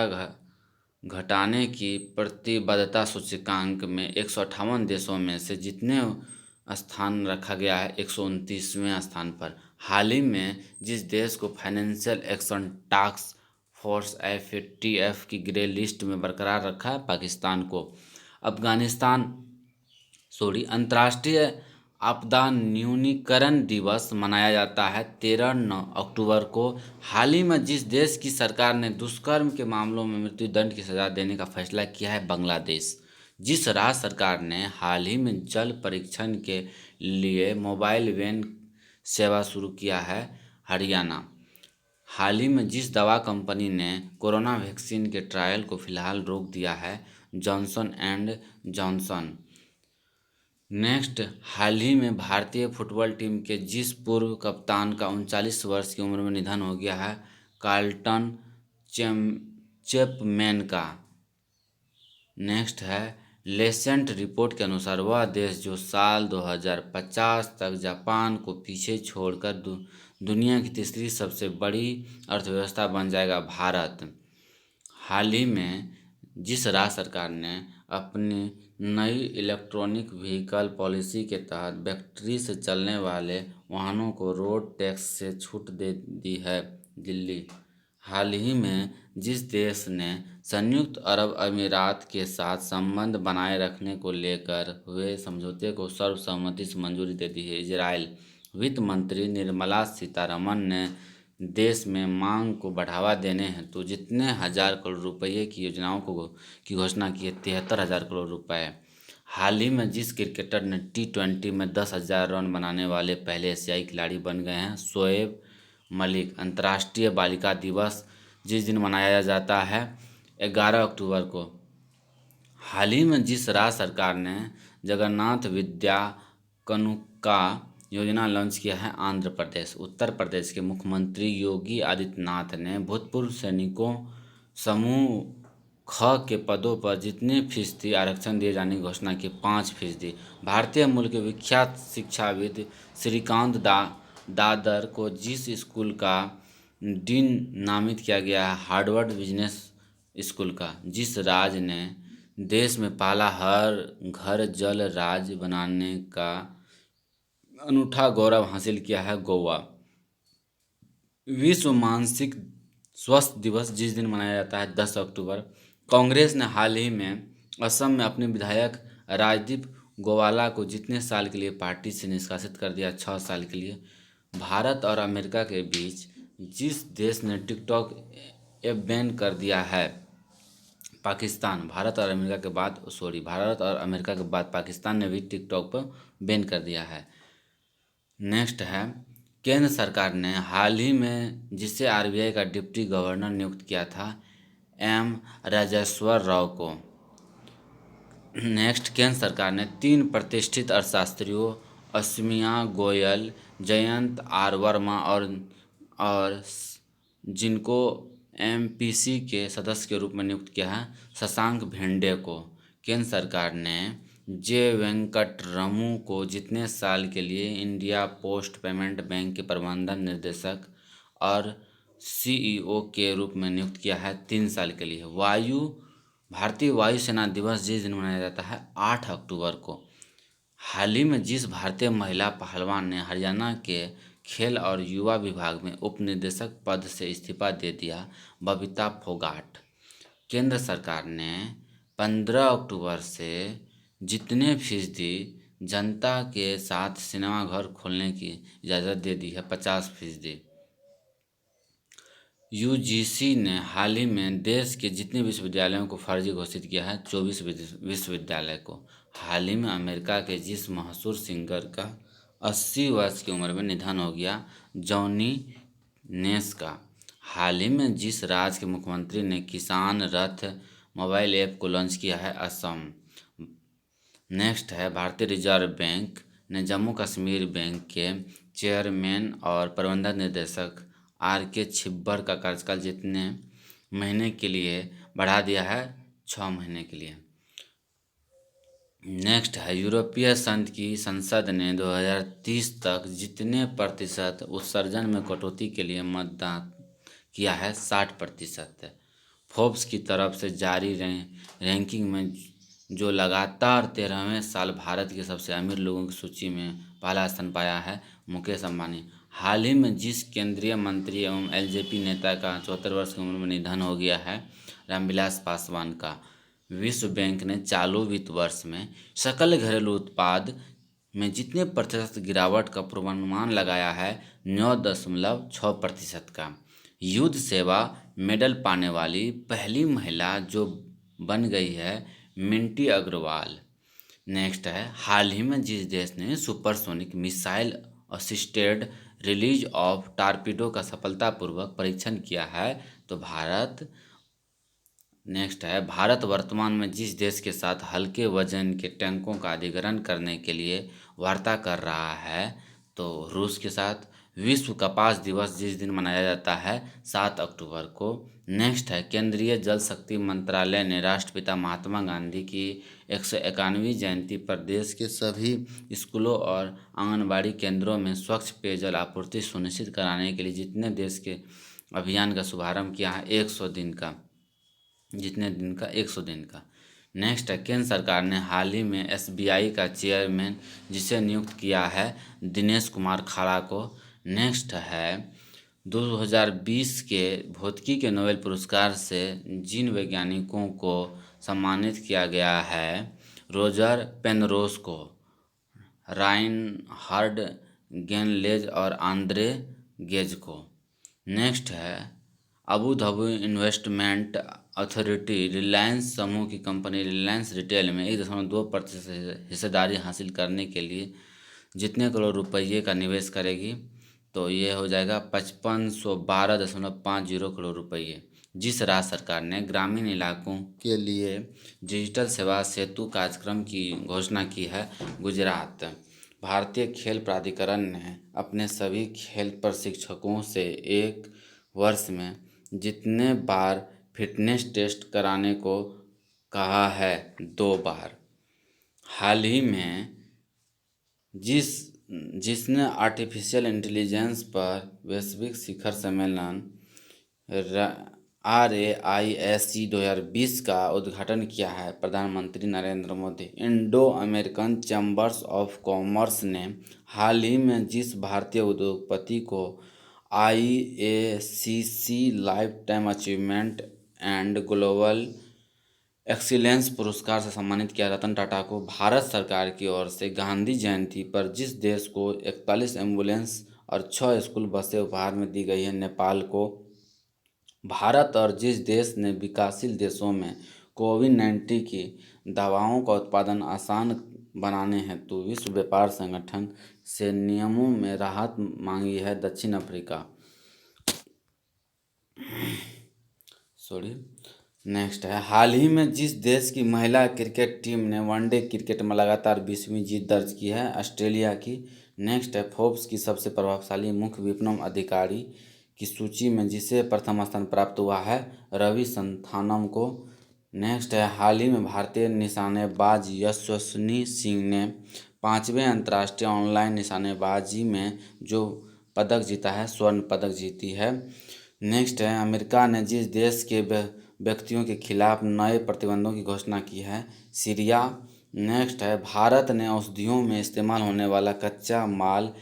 घटाने की प्रतिबद्धता सूचकांक में 158 देशों में से जितने स्थान रखा गया है, 129वें स्थान पर। हाल ही में जिस देश को financial action task force FATF की ग्रे लिस्ट में बरकरार रखा है, पाकिस्तान को। अंतर्राष्ट्रीय आपदा न्यूनीकरण दिवस मनाया जाता है 13 अक्टूबर को। हाल ही में जिस देश की सरकार ने दुष्कर्म के मामलों में मृत्युदंड की सज़ा देने का फैसला किया है, बांग्लादेश। जिस राज्य सरकार ने हाल ही में जल परीक्षण के लिए मोबाइल वैन सेवा शुरू किया है, हरियाणा। हाल ही में जिस दवा कंपनी ने कोरोना वैक्सीन के ट्रायल को फिलहाल रोक दिया है, जॉनसन एंड जॉनसन। नेक्स्ट, हाल ही में भारतीय फुटबॉल टीम के जिस पूर्व कप्तान का 39 वर्ष की उम्र में निधन हो गया है, कार्लटन चैपमैन का। नेक्स्ट है, लेसेंट रिपोर्ट के अनुसार वह देश जो साल 2050 तक जापान को पीछे छोड़कर दुनिया की तीसरी सबसे बड़ी अर्थव्यवस्था बन जाएगा, भारत। हाल ही में जिस राज्य सरकार ने अपनी नई इलेक्ट्रॉनिक व्हीकल पॉलिसी के तहत बैटरी से चलने वाले वाहनों को रोड टैक्स से छूट दे दी है, दिल्ली। हाल ही में जिस देश ने संयुक्त अरब अमीरात के साथ संबंध बनाए रखने को लेकर हुए समझौते को सर्वसम्मति से मंजूरी दे दी है, इजराइल। वित्त मंत्री निर्मला सीतारमण ने देश में मांग को बढ़ावा देने हेतु जितने 1000 करोड़ रुपये की योजनाओं की घोषणा की है, 73,000 करोड़ रुपए। हाल ही में जिस क्रिकेटर ने T20 में 10,000 रन बनाने वाले पहले एशियाई खिलाड़ी बन गए हैं, शोएब मलिक। अंतर्राष्ट्रीय बालिका दिवस जिस दिन मनाया जाता है, 11 अक्टूबर को। हाल ही में जिस राज्य सरकार ने जगन्नाथ विद्या कानुका योजना लॉन्च किया है, आंध्र प्रदेश। उत्तर प्रदेश के मुख्यमंत्री योगी आदित्यनाथ ने भूतपूर्व सैनिकों समूह ख के पदों पर जितने फीसदी आरक्षण दिए जाने की घोषणा की, 5%। भारतीय मूल के विख्यात शिक्षाविद श्रीकांत दादर को जिस स्कूल का डीन नामित किया गया है, हार्वर्ड बिजनेस स्कूल का। जिस राज्य ने देश में पहला हर घर जल राज्य बनाने का अनूठा गौरव हासिल किया है, गोवा। विश्व मानसिक स्वास्थ्य दिवस जिस दिन मनाया जाता है, 10 अक्टूबर। कांग्रेस ने हाल ही में असम में अपने विधायक राजदीप गोवाला को जितने साल के लिए पार्टी से निष्कासित कर दिया, 6 साल के लिए। भारत और अमेरिका के बीच जिस देश ने टिकटॉक ऐप बैन कर दिया है, पाकिस्तान। भारत और अमेरिका के बाद पाकिस्तान ने भी टिकटॉक पर बैन कर दिया है। नेक्स्ट है, केंद्र सरकार ने हाल ही में जिसे RBI का डिप्टी गवर्नर नियुक्त किया था, M राजेश्वर राव को। नेक्स्ट, केंद्र सरकार ने 3 प्रतिष्ठित अर्थशास्त्रियों अस्मिया गोयल, जयंत R वर्मा और जिनको MPC के सदस्य के रूप में नियुक्त किया है, शशांक भेंडे को। केंद्र सरकार ने J वेंकटरमू को जितने साल के लिए इंडिया पोस्ट पेमेंट बैंक के प्रबंधन निदेशक और CEO के रूप में नियुक्त किया है, 3 साल के लिए। भारतीय वायुसेना दिवस जिस दिन मनाया जाता है, 8 अक्टूबर को। हाल ही में जिस भारतीय महिला पहलवान ने हरियाणा के खेल और युवा विभाग में उप निदेशक पद से इस्तीफा दे दिया बबीता फोगाट। केंद्र सरकार ने 15 अक्टूबर से जितने फीसदी जनता के साथ सिनेमाघर खोलने की इजाज़त दे दी है, 50%। यूजीसी ने हाल ही में देश के जितने विश्वविद्यालयों को फर्जी घोषित किया है, 24 विश्वविद्यालय को। हाल ही में अमेरिका के जिस मशहूर सिंगर का 80 वर्ष की उम्र में निधन हो गया, जॉनी नेस का। हाल ही में जिस राज्य के मुख्यमंत्री ने किसान रथ मोबाइल ऐप को लॉन्च किया है, असम। नेक्स्ट है भारतीय रिजर्व बैंक ने जम्मू कश्मीर बैंक के चेयरमैन और प्रबंधक निदेशक आर.के. छिब्बर का कार्यकाल जितने महीने के लिए बढ़ा दिया है, 6 महीने के लिए। नेक्स्ट है यूरोपीय संघ की संसद ने 2030 तक जितने प्रतिशत उत्सर्जन में कटौती के लिए मतदान किया है, 60%। फोर्ब्स की तरफ से जारी रैंकिंग में जो लगातार 13वें साल भारत के सबसे अमीर लोगों की सूची में पहला स्थान पाया है, मुकेश अंबानी। हाल ही में जिस केंद्रीय मंत्री एवं एलजेपी नेता का 74 वर्ष की उम्र में निधन हो गया है, रामविलास पासवान का। विश्व बैंक ने चालू वित्त वर्ष में सकल घरेलू उत्पाद में जितने प्रतिशत गिरावट का पूर्वानुमान लगाया है, 9.6% का। युद्ध सेवा मेडल पाने वाली पहली महिला जो बन गई है, मिंटी अग्रवाल। नेक्स्ट है हाल ही में जिस देश ने supersonic missile assisted release of torpedo का सफलतापूर्वक परीक्षण किया है, तो भारत। नेक्स्ट है भारत वर्तमान में जिस देश के साथ हल्के वजन के टैंकों का अधिग्रहण करने के लिए वार्ता कर रहा है, तो रूस के साथ। विश्व कपास दिवस जिस दिन मनाया जाता है, 7 अक्टूबर को। नेक्स्ट है केंद्रीय जल शक्ति मंत्रालय ने राष्ट्रपिता महात्मा गांधी की 151वीं जयंती पर देश के सभी स्कूलों और आंगनबाड़ी केंद्रों में स्वच्छ पेयजल आपूर्ति सुनिश्चित कराने के लिए जितने देश के अभियान का शुभारंभ किया है, 100 दिन का। 100 दिन का। नेक्स्ट है केंद्र सरकार ने हाल ही में एसबीआई का चेयरमैन जिसे नियुक्त किया है, दिनेश कुमार खाड़ा को। नेक्स्ट है 2020 के भौतिकी के नोबेल पुरस्कार से जिन वैज्ञानिकों को सम्मानित किया गया है, रोजर पेनरोस को, राइनहार्ड गेनलेज और आंद्रे गेज को। नेक्स्ट है Abu Dhabi investment authority Reliance समूह की कंपनी रिलायंस रिटेल में 1.2% हिस्सेदारी हासिल करने के लिए जितने करोड़ रुपये का निवेश करेगी, तो ये हो जाएगा 5512.50 करोड़ रुपये। जिस राज्य सरकार ने ग्रामीण इलाकों के लिए डिजिटल सेवा सेतु कार्यक्रम की घोषणा की है, गुजरात। भारतीय खेल प्राधिकरण ने अपने सभी खेल प्रशिक्षकों से एक वर्ष में जितने बार फिटनेस टेस्ट कराने को कहा है, 2 बार। हाल ही में जिसने आर्टिफिशियल इंटेलिजेंस पर वैश्विक शिखर सम्मेलन RAISE 2020 का उद्घाटन किया है, प्रधानमंत्री Narendra Modi. Indo American chambers of commerce ने हाल ही में जिस भारतीय उद्योगपति को IACC life time achievement and global excellence पुरस्कार से सम्मानित किया, रतन टाटा को। भारत सरकार की ओर से गांधी जयंती पर जिस देश को 41 एम्बुलेंस और 6 स्कूल बसें उपहार में दी गई है, नेपाल को। भारत और जिस देश ने विकासशील देशों में कोविड-19 की दवाओं का उत्पादन आसान बनाने हेतु विश्व व्यापार संगठन से नियमों में राहत मांगी है, दक्षिण अफ्रीका। नेक्स्ट है हाल ही में जिस देश की महिला क्रिकेट टीम ने वनडे क्रिकेट में लगातार 20वीं जीत दर्ज की है, ऑस्ट्रेलिया की। नेक्स्ट है फोर्ब्स की सबसे प्रभावशाली मुख्य विपणन अधिकारी की सूची में जिसे प्रथम स्थान प्राप्त हुआ है, रवि संथानम को। नेक्स्ट है हाल ही में भारतीय निशानेबाज यशस्विनी सिंह ने 5वें अंतर्राष्ट्रीय ऑनलाइन निशानेबाजी में जो पदक जीता है, स्वर्ण पदक जीती है। नेक्स्ट है अमेरिका ने जिस देश के व्यक्तियों के खिलाफ नए प्रतिबंधों की घोषणा की है, सीरिया। नेक्स्ट है भारत ने औषधियों में इस्तेमाल होने वाला कच्चा माल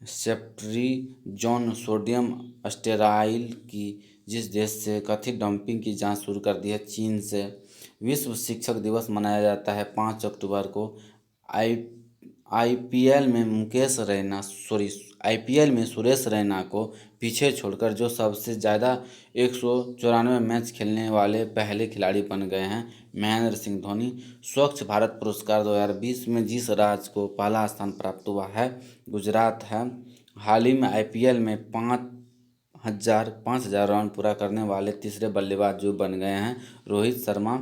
सेफ्ट्री जोन सोडियम स्टेराइल की जिस देश से कथित डंपिंग की जांच शुरू कर दी है, चीन से। विश्व शिक्षक दिवस मनाया जाता है 5 अक्टूबर को। आई आईपीएल में आईपीएल में सुरेश रैना को पीछे छोड़कर जो सबसे ज़्यादा 194 मैच खेलने वाले पहले खिलाड़ी बन गए हैं, महेंद्र सिंह धोनी। स्वच्छ भारत पुरस्कार 2020 में जिस राज्य को पहला स्थान प्राप्त हुआ है, गुजरात है। हाल ही में आईपीएल में 5,000 रन पूरा करने वाले तीसरे बल्लेबाज जो बन गए हैं, रोहित शर्मा।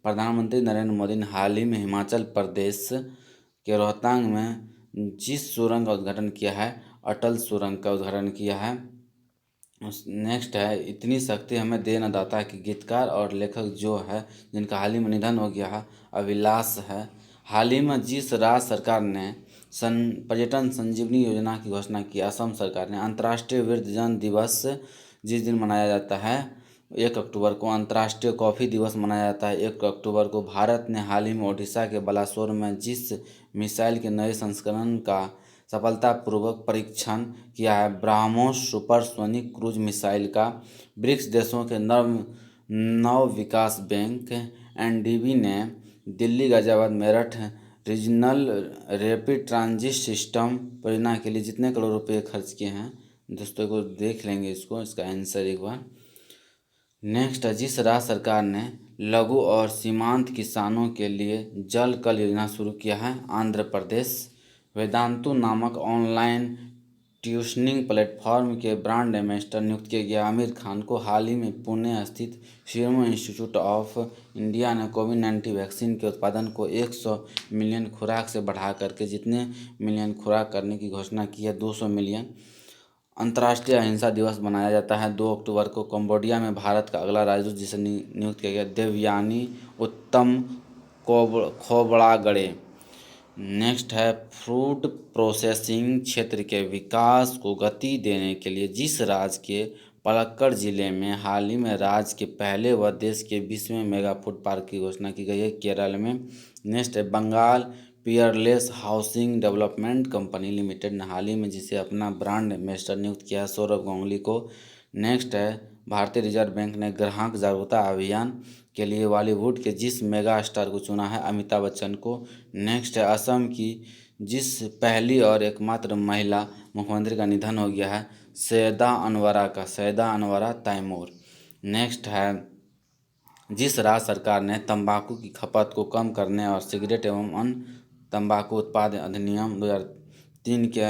प्रधानमंत्री नरेंद्र मोदी ने हाल ही में हिमाचल प्रदेश के रोहतांग में जिस सुरंग का उद्घाटन किया है, अटल सुरंग का उद्घाटन किया है। नेक्स्ट है, इतनी शक्ति हमें दे न दाता की गीतकार और लेखक जो है जिनका हाल ही में निधन हो गया है, अभिलाष है। हाल ही में जिस राज्य सरकार ने पर्यटन संजीवनी योजना की घोषणा की, असम सरकार ने। अंतर्राष्ट्रीय वृद्धजन दिवस जिस दिन मनाया जाता है 1 अक्टूबर को। अंतर्राष्ट्रीय कॉफ़ी दिवस मनाया जाता है 1 अक्टूबर को। भारत ने हाल ही में ओडिशा के बालासोर में जिस मिसाइल के नए संस्करण का सफलतापूर्वक परीक्षण किया है, ब्रह्मोस सुपरसोनिक क्रूज मिसाइल का। ब्रिक्स देशों के नव विकास बैंक एनडीबी ने Delhi Ghaziabad Meerut regional rapid transit system परियोजना के लिए जितने करोड़ रुपए खर्च किए हैं, दोस्तों को देख लेंगे इसका आंसर एक बार। नेक्स्ट है, जिस राज्य सरकार ने लघु और सीमांत किसानों के लिए जल कल योजना शुरू किया है, आंध्र प्रदेश। वेदांतु नामक ऑनलाइन ट्यूशनिंग प्लेटफॉर्म के ब्रांड एम्बेसडर नियुक्त किया गया आमिर खान को। हाल ही में पुणे स्थित सीरम इंस्टीट्यूट ऑफ इंडिया ने कोविड-19 वैक्सीन के उत्पादन को 100 मिलियन खुराक से बढ़ा करके जितने मिलियन खुराक करने की घोषणा की है, 200 मिलियन। अंतर्राष्ट्रीय अहिंसा दिवस मनाया जाता है 2 अक्टूबर को। कंबोडिया में भारत का अगला राजदूत जिसे नियुक्त किया गया, देवयानी उत्तम खोबड़ागड़े। नेक्स्ट है, फूड प्रोसेसिंग क्षेत्र के विकास को गति देने के लिए जिस राज्य के पलक्कड़ जिले में हाल ही में राज्य के पहले व देश के 20वें मेगा फूड पार्क की घोषणा की गई है, केरल में। नेक्स्ट है, Bengal Peerless Housing Development Company Limited ने हाल ही में जिसे अपना ब्रांड एम्बेसडर नियुक्त किया है, सौरभ गांगुली को। नेक्स्ट है, भारतीय रिजर्व बैंक ने ग्राहक जागरूकता अभियान के लिए बॉलीवुड के जिस मेगा स्टार को चुना है, अमिताभ बच्चन को। नेक्स्ट है, असम की जिस पहली और एकमात्र महिला मुख्यमंत्री का निधन हो गया है, सैयदा अनवरा तैमूर। नेक्स्ट है, जिस राज्य सरकार ने तंबाकू की खपत को कम करने और सिगरेट एवं अन्य तंबाकू उत्पाद अधिनियम 2003 के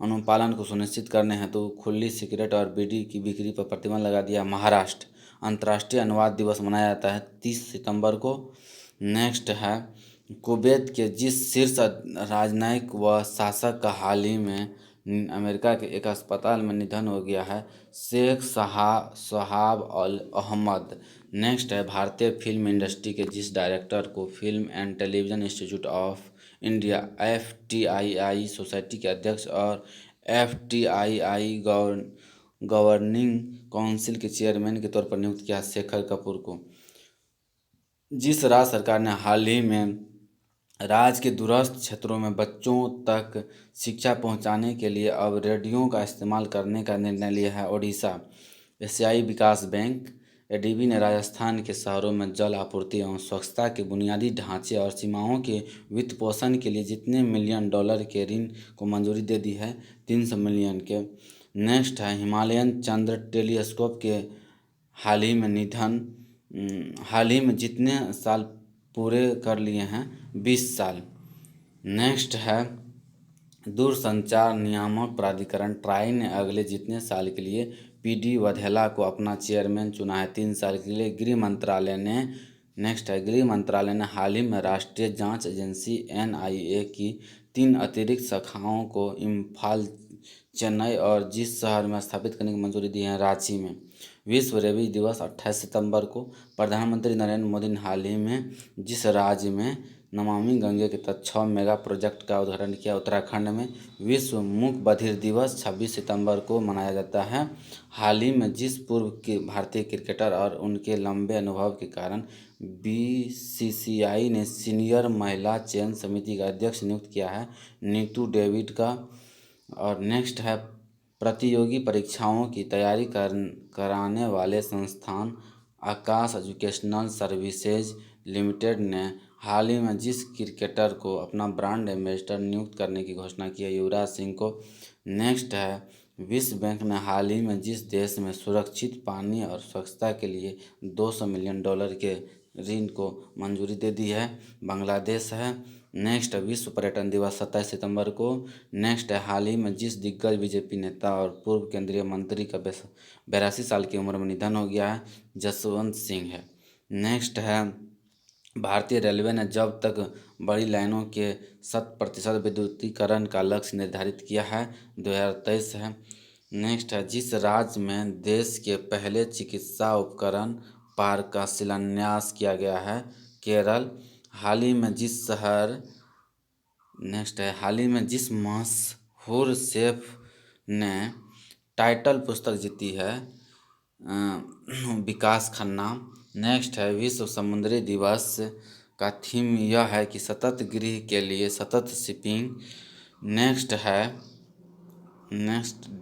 अनुपालन को सुनिश्चित करने हेतु खुली सिगरेट और बीड़ी की बिक्री पर प्रतिबंध लगा दिया, महाराष्ट्र। अंतर्राष्ट्रीय अनुवाद दिवस मनाया जाता है 30 सितंबर को। नेक्स्ट है, कुवैत के जिस शीर्ष राजनयिक व शासक का हाल ही में अमेरिका के एक अस्पताल में निधन हो गया है, शेख शहाब अल अहमद। नेक्स्ट है, भारतीय फिल्म इंडस्ट्री के जिस डायरेक्टर को film and television institute of India FTII society के अध्यक्ष और FTII गवर्निंग काउंसिल के चेयरमैन के तौर पर नियुक्त किया, शेखर कपूर को। जिस राज्य सरकार ने हाल ही में राज्य के दूरस्थ क्षेत्रों में बच्चों तक शिक्षा पहुंचाने के लिए अब रेडियो का इस्तेमाल करने का निर्णय लिया है, ओडिशा। एशियाई विकास बैंक ADB ने राजस्थान के शहरों में जल आपूर्ति एवं स्वच्छता के बुनियादी ढांचे और सीमाओं के वित्त पोषण के लिए जितने मिलियन डॉलर के ऋण को मंजूरी दे दी है, 300 मिलियन के। नेक्स्ट है, हिमालयन चंद्र टेलीस्कोप के हाल ही में जितने साल पूरे कर लिए हैं, 20 साल। नेक्स्ट है, दूरसंचार नियामक प्राधिकरण ट्राई ने अगले जितने साल के लिए PD वघेला को अपना चेयरमैन चुना है, 3 साल के लिए। गृह मंत्रालय ने हाल ही में राष्ट्रीय जांच एजेंसी NIA की 3 अतिरिक्त शाखाओं को इम्फाल, चेन्नई और जिस शहर में स्थापित करने की मंजूरी दी है, रांची में। विश्व रेबीज दिवस 28 सितंबर को। प्रधानमंत्री नरेंद्र मोदी ने हाल ही में जिस राज्य में नमामि गंगे के तहत 6 मेगा प्रोजेक्ट का उद्घाटन किया, उत्तराखंड में। विश्व मूक बधिर दिवस 26 सितंबर को मनाया जाता है। हाल ही में जिस पूर्व के भारतीय क्रिकेटर और उनके लंबे अनुभव के कारण BCCI ने सीनियर महिला चयन समिति का अध्यक्ष नियुक्त किया है, नीतू डेविड का। और नेक्स्ट है प्रतियोगी परीक्षाओं की तैयारी कराने वाले संस्थान आकाश एजुकेशनल सर्विसेज लिमिटेड ने हाल ही में जिस क्रिकेटर को अपना ब्रांड एम्बेसडर नियुक्त करने की घोषणा की है, युवराज सिंह को। नेक्स्ट है विश्व बैंक ने हाल ही में जिस देश में सुरक्षित पानी और स्वच्छता के लिए $200 मिलियन के ऋण को मंजूरी दे दी है, बांग्लादेश है। नेक्स्ट है विश्व पर्यटन दिवस 27 सितंबर को। नेक्स्ट है हाल ही में जिस दिग्गज बीजेपी नेता और पूर्व केंद्रीय मंत्री का 82 साल की उम्र में निधन हो गया है, जसवंत सिंह है। नेक्स्ट है भारतीय रेलवे ने जब तक बड़ी लाइनों के 100% विद्युतीकरण का लक्ष्य निर्धारित किया है, 2023 है। नेक्स्ट है जिस राज्य में देश के पहले चिकित्सा उपकरण पार्क का शिलान्यास किया गया है, केरल। हाल ही में जिस शहर नेक्स्ट है हाल ही में जिस मशहूर शेफ ने टाइटल पुस्तक जीती है, विकास खन्ना। नेक्स्ट है विश्व समुद्री दिवस का थीम यह है कि सतत गृह के लिए सतत शिपिंग। नेक्स्ट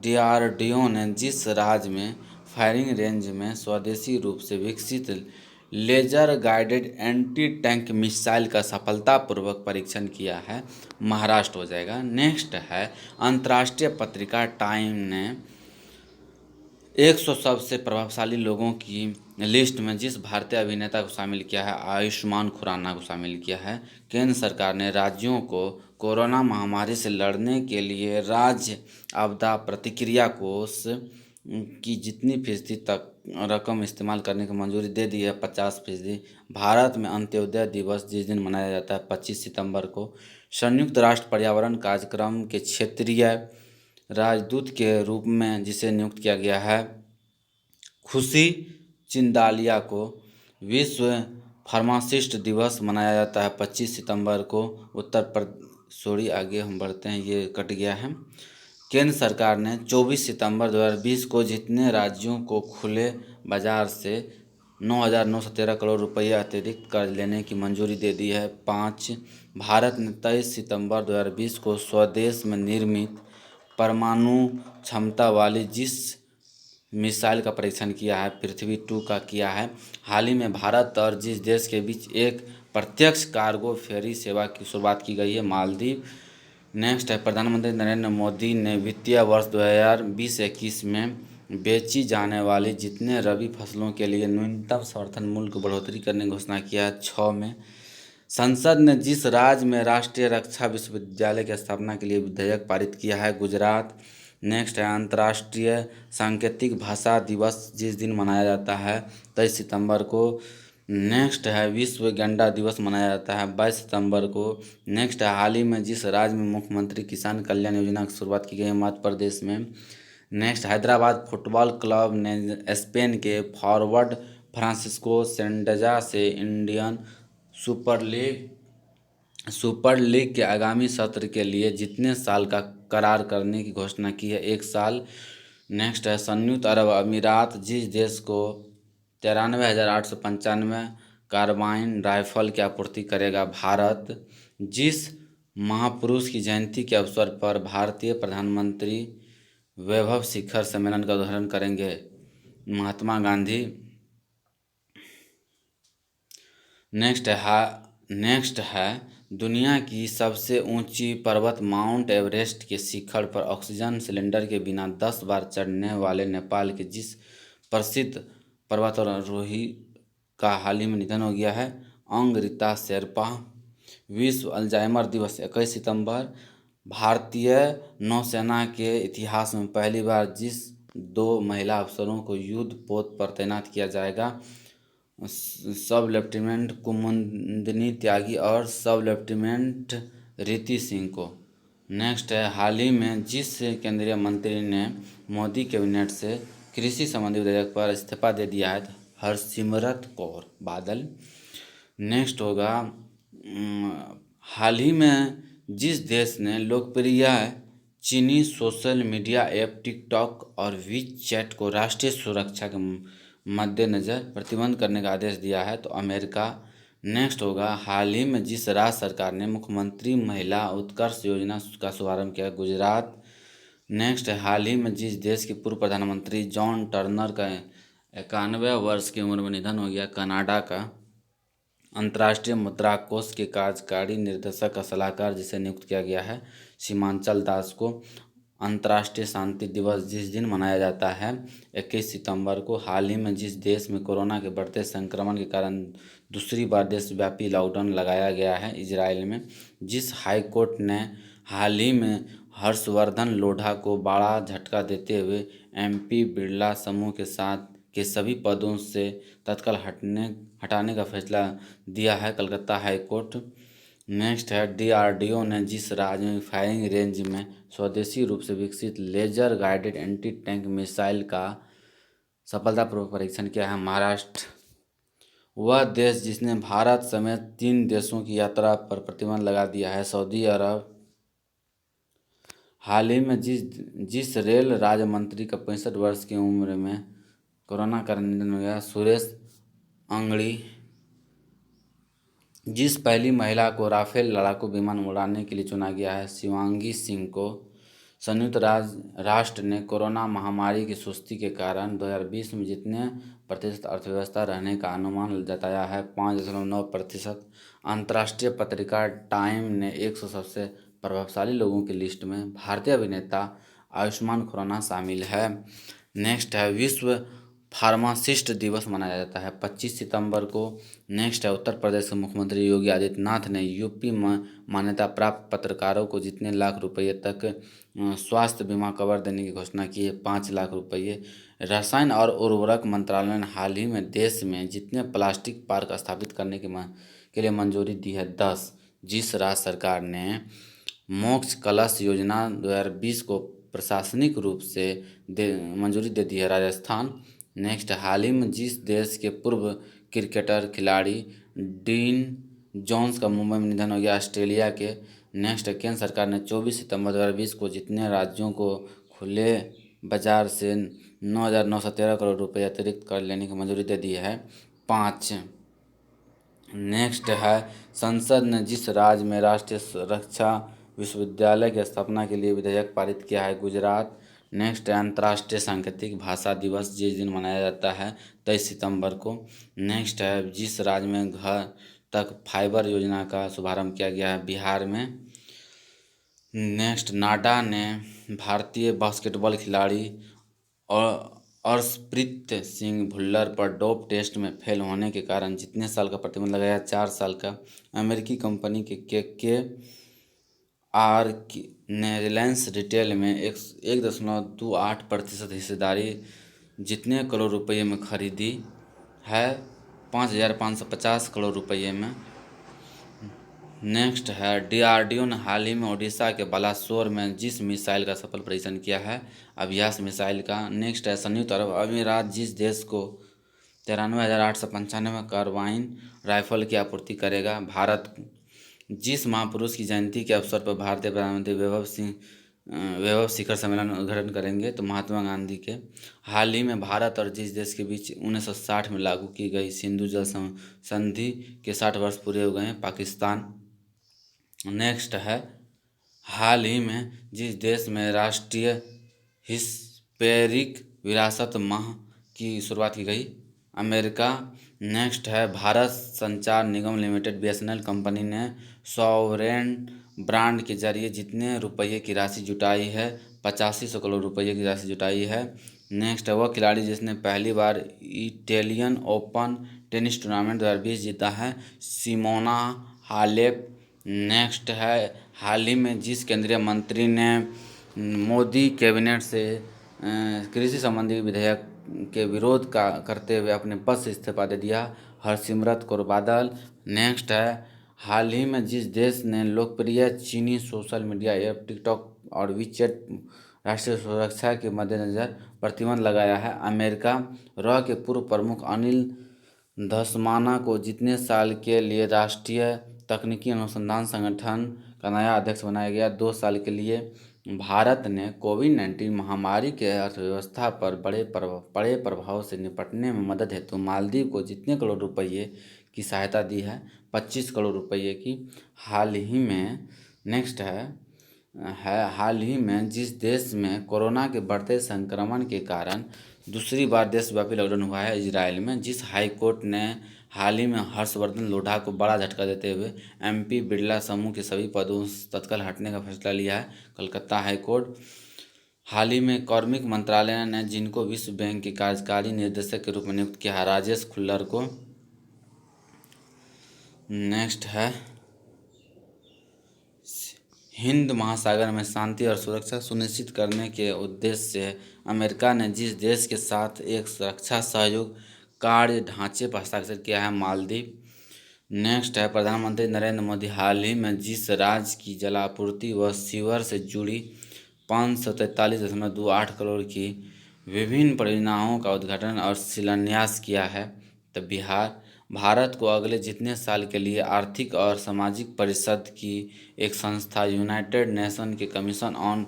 डीआरडीओ ने जिस राज्य में फायरिंग रेंज में स्वदेशी रूप से विकसित laser guided anti tank missile का सफलतापूर्वक परीक्षण किया है, महाराष्ट्र हो जाएगा। नेक्स्ट है अंतर्राष्ट्रीय पत्रिका टाइम ने 100 सबसे प्रभावशाली लोगों की लिस्ट में जिस भारतीय अभिनेता को शामिल किया है, आयुष्मान खुराना को शामिल किया है। केंद्र सरकार ने राज्यों को कोरोना महामारी से लड़ने के लिए राज्य आपदा प्रतिक्रिया कोष की जितनी फीसदी तक रकम इस्तेमाल करने की मंजूरी दे दी है, 50%। भारत में अंत्योदय दिवस जिस दिन मनाया जाता है 25 सितंबर को, संयुक्त राष्ट्र पर्यावरण कार्यक्रम के क्षेत्रीय राजदूत के रूप में जिसे नियुक्त किया गया है, खुशी चिंदालिया को। विश्व फार्मासिस्ट दिवस मनाया जाता है 25 सितंबर को, आगे हम बढ़ते हैं, ये कट गया है। केंद्र सरकार ने 24 सितंबर 2020 को जितने राज्यों को खुले बाजार से 9,913 करोड़ रुपया अतिरिक्त कर्ज लेने की मंजूरी दे दी है, 5। भारत ने 23 सितंबर 2020 को स्वदेश में निर्मित परमाणु क्षमता वाली जिस मिसाइल का परीक्षण किया है, पृथ्वी 2 का किया है। हाल ही में भारत और जिस देश के बीच एक प्रत्यक्ष कार्गो फेरी सेवा की शुरुआत की गई है, मालदीव। नेक्स्ट है प्रधानमंत्री नरेंद्र मोदी ने वित्तीय वर्ष 2020-21 में बेची जाने वाली जितने रबी फसलों के लिए न्यूनतम समर्थन मूल्य को बढ़ोतरी करने की घोषणा किया है, 6 में। संसद ने जिस राज्य में राष्ट्रीय रक्षा विश्वविद्यालय की स्थापना के लिए विधेयक पारित किया है, गुजरात। नेक्स्ट है अंतर्राष्ट्रीय सांकेतिक भाषा दिवस जिस दिन मनाया जाता है, 23 सितंबर को। नेक्स्ट है विश्व गैंडा दिवस मनाया जाता है 22 सितंबर को। नेक्स्ट है हाल ही में जिस राज्य में मुख्यमंत्री किसान कल्याण योजना की शुरुआत की गई है, मध्य प्रदेश में। नेक्स्ट हैदराबाद फुटबॉल क्लब ने स्पेन के फॉरवर्ड फ्रांसिस्को सेंडजा से इंडियन सुपर लीग के आगामी सत्र के लिए जितने साल का करार करने की घोषणा की है, 1 साल। नेक्स्ट है संयुक्त अरब अमीरात जिस देश को 93,895 कार्बाइन राइफल की आपूर्ति करेगा, भारत। जिस महापुरुष की जयंती के अवसर पर भारतीय प्रधानमंत्री वैभव शिखर सम्मेलन का उद्घाटन करेंगे, महात्मा गांधी। नेक्स्ट है दुनिया की सबसे ऊंची पर्वत माउंट एवरेस्ट के शिखर पर ऑक्सीजन सिलेंडर के बिना 10 बार चढ़ने वाले नेपाल के जिस प्रसिद्ध पर्वतारोही का हाल ही में निधन हो गया है, अंगरिता शेरपा। विश्व अल्जाइमर दिवस 21 सितंबर। भारतीय नौसेना के इतिहास में पहली बार जिस 2 महिला अफसरों को युद्ध पोत पर तैनात किया जाएगा, सब लेफ्टिनेंट कुमुदिनी त्यागी और सब लेफ्टिनेंट रीति सिंह को। नेक्स्ट है हाल ही में जिस केंद्रीय मंत्री ने मोदी कैबिनेट से कृषि संबंधी विधेयक पर इस्तीफा दे दिया है, हरसिमरत कौर बादल। नेक्स्ट होगा हाल ही में जिस देश ने लोकप्रिय चीनी सोशल मीडिया ऐप टिकटॉक और वीचैट को राष्ट्रीय सुरक्षा के मद्देनज़र प्रतिबंध करने का आदेश दिया है, तो अमेरिका। नेक्स्ट होगा हाल ही में जिस राज्य सरकार ने मुख्यमंत्री महिला उत्कर्ष योजना का शुभारंभ किया, गुजरात। नेक्स्ट है, हाल ही में जिस देश के पूर्व प्रधानमंत्री जॉन टर्नर का 91 वर्ष की उम्र में निधन हो गया, कनाडा का अंतर्राष्ट्रीय मुद्रा कोष के कार्यकारी निर्देशक का सलाहकार जिसे नियुक्त किया गया है, सीमांचल दास को। अंतर्राष्ट्रीय शांति दिवस जिस दिन मनाया जाता है, 21 सितंबर को। हाल ही में जिस देश में कोरोना के बढ़ते संक्रमण के कारण दूसरी बार देशव्यापी लॉकडाउन लगाया गया है, इजराइल में। जिस हाई कोर्ट ने हाल ही में हर्षवर्धन लोढ़ा को बड़ा झटका देते हुए एमपी बिरला समूह के साथ के सभी पदों से तत्काल हटाने का फैसला दिया है, कलकत्ता हाई कोर्ट। नेक्स्ट है, डीआरडीओ ने जिस राज्य में फायरिंग रेंज में स्वदेशी रूप से विकसित laser guided anti tank missile का सफलतापूर्वक परीक्षण किया है, महाराष्ट्र। वह देश जिसने भारत समेत 3 देशों की यात्रा पर प्रतिबंध लगा दिया है, सऊदी अरब। हाल ही में जिस रेल राज्य मंत्री का 65 वर्ष की उम्र में कोरोना का निधन हो गया, सुरेश अंगड़ी। जिस पहली महिला को राफेल लड़ाकू विमान उड़ाने के लिए चुना गया है, शिवांगी सिंह को। संयुक्त राष्ट्र ने कोरोना महामारी की सुस्ती के कारण 2020 में जितने प्रतिशत अर्थव्यवस्था रहने का अनुमान जताया है, 5.9%। अंतर्राष्ट्रीय पत्रिका टाइम ने 100 सबसे प्रभावशाली लोगों की लिस्ट में भारतीय अभिनेता आयुष्मान खुराना शामिल है। नेक्स्ट है, विश्व फार्मासिस्ट दिवस मनाया जाता है 25 सितंबर को। नेक्स्ट है, उत्तर प्रदेश के मुख्यमंत्री योगी आदित्यनाथ ने यूपी में मान्यता प्राप्त पत्रकारों को जितने लाख रुपए तक स्वास्थ्य बीमा कवर देने की घोषणा की है, 5 लाख रुपये। रसायन और उर्वरक मंत्रालय ने हाल ही में देश में जितने प्लास्टिक पार्क स्थापित करने के लिए मंजूरी दी है, 10। जिस राज्य सरकार ने मोक्ष कलश योजना 2020 को प्रशासनिक रूप से मंजूरी दे दी है, राजस्थान। नेक्स्ट, हाल ही में जिस देश के पूर्व क्रिकेटर खिलाड़ी डीन जोन्स का मुंबई में निधन हो गया, ऑस्ट्रेलिया के। नेक्स्ट, केंद्र सरकार ने 24 सितंबर 2020 को जितने राज्यों को खुले बाजार से 9,913 करोड़ रुपए अतिरिक्त कर लेने की मंजूरी दे दी है, 5। नेक्स्ट है, संसद ने जिस राज्य में राष्ट्रीय रक्षा विश्वविद्यालय की स्थापना के लिए विधेयक पारित किया है, गुजरात। नेक्स्ट है, अंतर्राष्ट्रीय सांकेतिक भाषा दिवस जिस दिन मनाया जाता है, 23 सितंबर को। नेक्स्ट है, जिस राज्य में घर तक फाइबर योजना का शुभारंभ किया गया है, बिहार में। नेक्स्ट, नाडा ने भारतीय बास्केटबॉल खिलाड़ी और अर्शप्रीत सिंह भुल्लर पर डोप टेस्ट में फेल होने के कारण जितने साल का प्रतिबंध लगाया, 4 साल का। अमेरिकी कंपनी के आर ने रिलायंस रिटेल में 1.28% हिस्सेदारी जितने करोड़ रुपये में खरीदी है, 5,550 करोड़ रुपये में। नेक्स्ट है, डीआरडीओ ने हाल ही में ओडिशा के बालासोर में जिस मिसाइल का सफल परीक्षण किया है, अभ्यास मिसाइल का। नेक्स्ट है, संयुक्त अरब अमीरात जिस देश को 93,895 कार्बाइन राइफल की आपूर्ति करेगा, भारत। जिस महापुरुष की जयंती के अवसर पर भारतीय प्रधानमंत्री वैभव शिखर सम्मेलन उद्घाटन करेंगे, तो महात्मा गांधी के। हाल ही में भारत और जिस देश के बीच 1960 में लागू की गई सिंधु जल संधि के 60 वर्ष पूरे हो गए हैं, पाकिस्तान। नेक्स्ट है, हाल ही में जिस देश में राष्ट्रीय हिस्पेरिक विरासत माह की शुरुआत की गई, अमेरिका। नेक्स्ट है, भारत संचार निगम लिमिटेड बीएसएनएल कंपनी ने सॉवरेन ब्रांड के जरिए जितने रुपये की राशि जुटाई है, 8500 करोड़ रुपये की राशि जुटाई है। नेक्स्ट है, वह खिलाड़ी जिसने पहली बार इटालियन ओपन टेनिस टूर्नामेंट 2020 जीता है, सिमोना हालेप। नेक्स्ट है, हाल ही में जिस केंद्रीय मंत्री ने मोदी कैबिनेट से कृषि संबंधी विधेयक के विरोध करते हुए अपने पद से इस्तीफा दे दिया, हरसिमरत कौर बादल। नेक्स्ट है, हाल ही में जिस देश ने लोकप्रिय चीनी सोशल मीडिया ऐप टिकटॉक और वीचैट राष्ट्रीय सुरक्षा के मद्देनज़र प्रतिबंध लगाया है, अमेरिका। रॉ के पूर्व प्रमुख अनिल धसमाना को जितने साल के लिए राष्ट्रीय तकनीकी अनुसंधान संगठन का नया अध्यक्ष बनाया गया, 2 साल के लिए। भारत ने कोविड-19 महामारी के अर्थव्यवस्था पर बड़े प्रभाव से निपटने में मदद हेतु मालदीव को जितने करोड़ रुपये की सहायता दी है, 25 करोड़ रुपये की, हाल ही में। नेक्स्ट है, है हाल ही में जिस देश में कोरोना के बढ़ते संक्रमण के कारण दूसरी बार देशव्यापी लॉकडाउन हुआ है, इजराइल में, जिस हाई कोर्ट ने हाल ही में हर्षवर्धन लोढ़ा को बड़ा झटका देते हुए एमपी बिरला समूह के सभी पदों से तत्काल हटने का फैसला लिया है। कलकत्ता हाई कोर्ट हाल ही में कार्मिक मंत्रालय ने जिनको विश्व बैंक के कार्यकारी निर्देशक के रूप में नियुक्त किया है, राजेश खुल्लर को। नेक्स्ट है हिंद महासागर में शांति और सुरक्षा सुनिश्चित करने के उद्देश्य से अमेरिका ने जिस देश के साथ एक सुरक्षा सहयोग कार्य ढांचे पर हस्ताक्षर किया है, मालदीव। नेक्स्ट है प्रधानमंत्री नरेंद्र मोदी हाल ही में जिस राज्य की जलापूर्ति व सीवर से जुड़ी 543.28 करोड़ की विभिन्न परियोजनाओं का उद्घाटन और शिलान्यास किया है, तब बिहार भारत को अगले जितने साल के लिए आर्थिक और सामाजिक परिषद की एक संस्था यूनाइटेड नेशन के commission on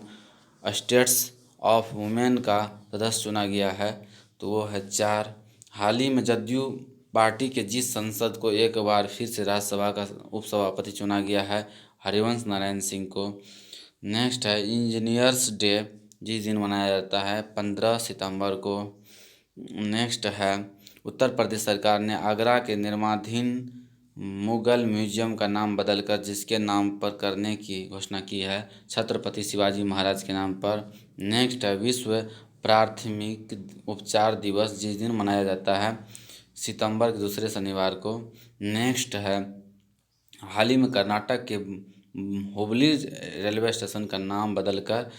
states of women का सदस्य चुना गया है, तो वो है 4। हाल ही में जदयू पार्टी के जिस सांसद को एक बार फिर से राज्यसभा का उपसभापति चुना गया है, हरिवंश नारायण सिंह को। नेक्स्ट है इंजीनियर्स डे जिस दिन मनाया जाता है 15 सितंबर को। नेक्स्ट है उत्तर प्रदेश सरकार ने आगरा के निर्माणाधीन मुगल म्यूजियम का नाम बदलकर जिसके नाम पर करने की घोषणा की है, छत्रपति शिवाजी महाराज के नाम पर। नेक्स्ट है विश्व प्राथमिक उपचार दिवस जिस दिन मनाया जाता है सितंबर के दूसरे शनिवार को। नेक्स्ट है हाल ही में कर्नाटक के हुबली रेलवे स्टेशन का नाम बदलकर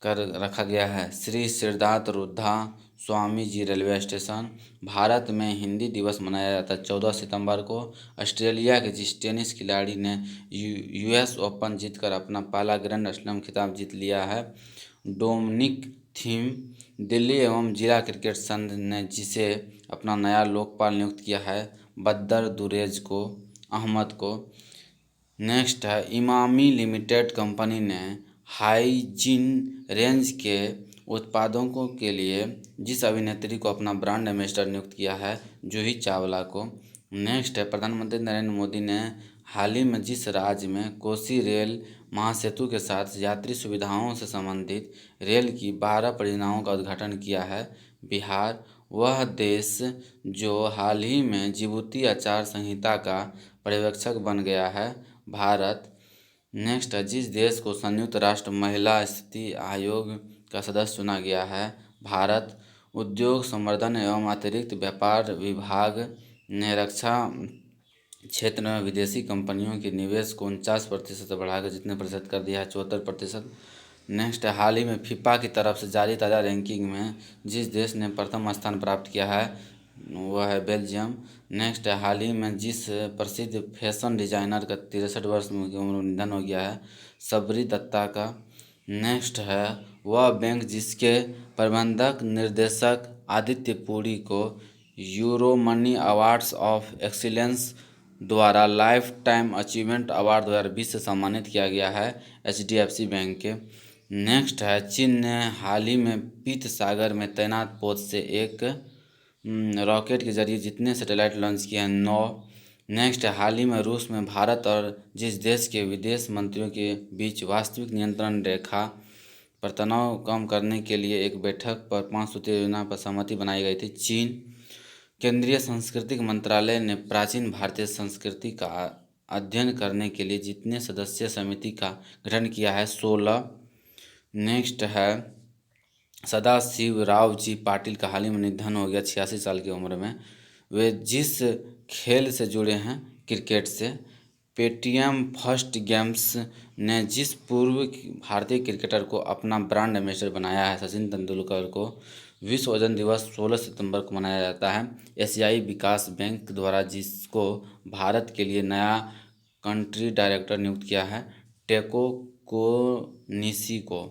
रखा गया है श्री सिद्धार्थ रुद्धा स्वामी जी रेलवे स्टेशन। भारत में हिंदी दिवस मनाया जाता है 14 सितंबर को। ऑस्ट्रेलिया के जिस टेनिस खिलाड़ी ने यूएस ओपन जीतकर अपना पहला ग्रैंड स्लैम खिताब जीत लिया है, डोमिनिक थीम। दिल्ली एवं जिला क्रिकेट संघ ने जिसे अपना नया लोकपाल नियुक्त किया है, बद्दर दुरेज को अहमद को। नेक्स्ट है इमामी लिमिटेड कंपनी ने हाइजीन रेंज के उत्पादों के लिए जिस अभिनेत्री को अपना ब्रांड एम्बेसडर नियुक्त किया है, जूही चावला को। नेक्स्ट है प्रधानमंत्री नरेंद्र मोदी ने हाल ही में जिस राज्य में कोसी रेल महासेतु के साथ यात्री सुविधाओं से संबंधित रेल की 12 परियोजनाओं का उद्घाटन किया है, बिहार। वह देश जो हाल ही में जिबूती आचार संहिता का पर्यवेक्षक बन गया है, भारत। नेक्स्ट है जिस देश को संयुक्त राष्ट्र महिला स्थिति आयोग का सदस्य चुना गया है, भारत। उद्योग संवर्धन एवं अतिरिक्त व्यापार विभाग ने रक्षा क्षेत्र में विदेशी कंपनियों के निवेश को 49% से बढ़ाकर जितने प्रतिशत कर दिया है, 74%। नेक्स्ट है हाल ही में फीफा की तरफ से जारी ताज़ा रैंकिंग में जिस देश ने प्रथम स्थान प्राप्त किया है, वह है बेल्जियम। नेक्स्ट है हाल ही में जिस प्रसिद्ध फैशन डिजाइनर का 63 वर्ष की उम्र में निधन हो गया है, सबरी दत्ता का। नेक्स्ट है वह बैंक जिसके प्रबंधक निर्देशक आदित्य पुरी को यूरोमनी अवार्ड्स ऑफ एक्सीलेंस द्वारा लाइफ टाइम अचीवमेंट अवार्ड 2020 से सम्मानित किया गया है, एचडीएफसी बैंक के। नेक्स्ट है चीन ने हाल ही में पीत सागर में तैनात पोत से एक रॉकेट के जरिए जितने सैटेलाइट लॉन्च किए हैं, 9। नेक्स्ट है हाल ही में रूस में भारत और जिस देश के विदेश मंत्रियों के बीच वास्तविक नियंत्रण रेखा पर तनाव कम करने के लिए एक बैठक पर 5 सूत्रीय योजना पर सहमति बनाई गई थी, चीन। केंद्रीय सांस्कृतिक मंत्रालय ने प्राचीन भारतीय संस्कृति का अध्ययन करने के लिए जितने सदस्य समिति का गठन किया है, 16। नेक्स्ट है सदाशिव राव जी पाटिल का हाल ही में निधन हो गया 86 साल की उम्र में। वे जिस खेल से जुड़े हैं, क्रिकेट से, पेटीएम फर्स्ट गेम्स ने जिस पूर्व भारतीय क्रिकेटर को अपना ब्रांड एम्बेसडर बनाया है, सचिन तेंदुलकर को। विश्व ओजोन दिवस 16 सितंबर को मनाया जाता है। एशियाई विकास बैंक द्वारा जिसको भारत के लिए नया कंट्री डायरेक्टर नियुक्त किया है, टेको कोनिशी को।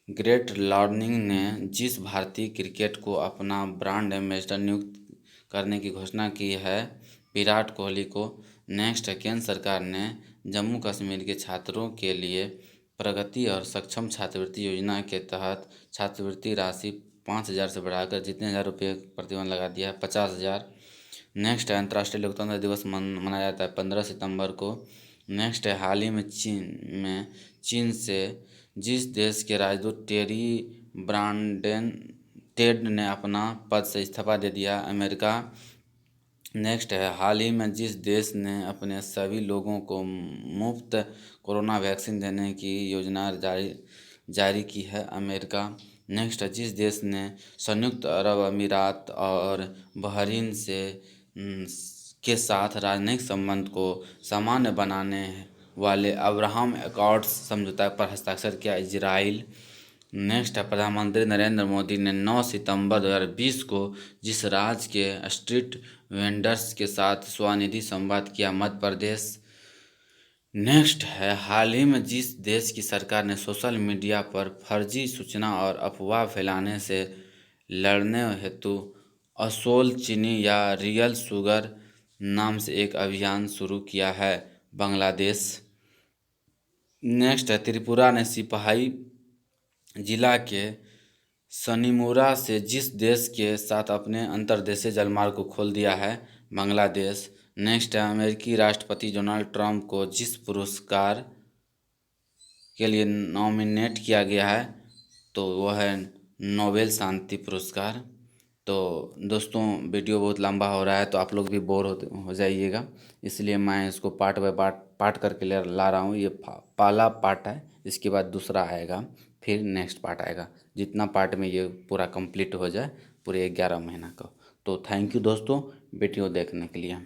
ग्रेट लर्निंग ने जिस भारतीय क्रिकेट को अपना ब्रांड एम्बेसडर नियुक्त करने की घोषणा की है, विराट कोहली को। नेक्स्ट है केंद्र सरकार ने जम्मू कश्मीर के छात्रों के लिए प्रगति और सक्षम छात्रवृत्ति योजना के तहत छात्रवृत्ति राशि 5,000 से बढ़ाकर जितने हज़ार रुपये प्रतिबंध लगा दिया है, 50,000। नेक्स्ट है अंतर्राष्ट्रीय लोकतंत्र दिवस मनाया जाता है 15 सितंबर को। नेक्स्ट है, हाल ही में चीन से जिस देश के राजदूत टेड ने अपना पद से इस्तीफा दे दिया, अमेरिका। नेक्स्ट है, हाल ही में जिस देश ने अपने सभी लोगों को मुफ्त कोरोना वैक्सीन देने की योजना जारी की है, अमेरिका। नेक्स्ट है, जिस देश ने संयुक्त अरब अमीरात और बहरीन से के साथ राजनयिक संबंध को सामान्य बनाने वाले अब्राहम अकॉर्ड्स समझौता पर हस्ताक्षर किया, इजराइल। नेक्स्ट है, प्रधानमंत्री नरेंद्र मोदी ने 9 सितंबर 2020 को जिस राज्य के स्ट्रीट वेंडर्स के साथ स्वनिधि संवाद किया, मध्य प्रदेश। नेक्स्ट है, हाल ही में जिस देश की सरकार ने सोशल मीडिया पर फर्जी सूचना और अफवाह फैलाने से लड़ने हेतु असोल चीनी या रियल शुगर नाम से एक अभियान शुरू किया है, बांग्लादेश। नेक्स्ट है, त्रिपुरा ने सिपाही जिला के सनीमुरा से जिस देश के साथ अपने अंतर्देशीय जलमार्ग को खोल दिया है, बांग्लादेश। नेक्स्ट है, अमेरिकी राष्ट्रपति डोनाल्ड ट्रंप को जिस पुरस्कार के लिए नॉमिनेट किया गया है, तो वह है नोबेल शांति पुरस्कार। तो दोस्तों, वीडियो बहुत लंबा हो रहा है तो आप लोग भी बोर हो जाइएगा, इसलिए मैं इसको पार्ट बाय पार्ट करके ला रहा हूँ। ये पहला पार्ट है, इसके बाद दूसरा आएगा, फिर नेक्स्ट पार्ट आएगा, जितना पार्ट में ये पूरा कंप्लीट हो जाए पूरे 11 महीना का। तो थैंक यू दोस्तों वीडियो देखने के लिए।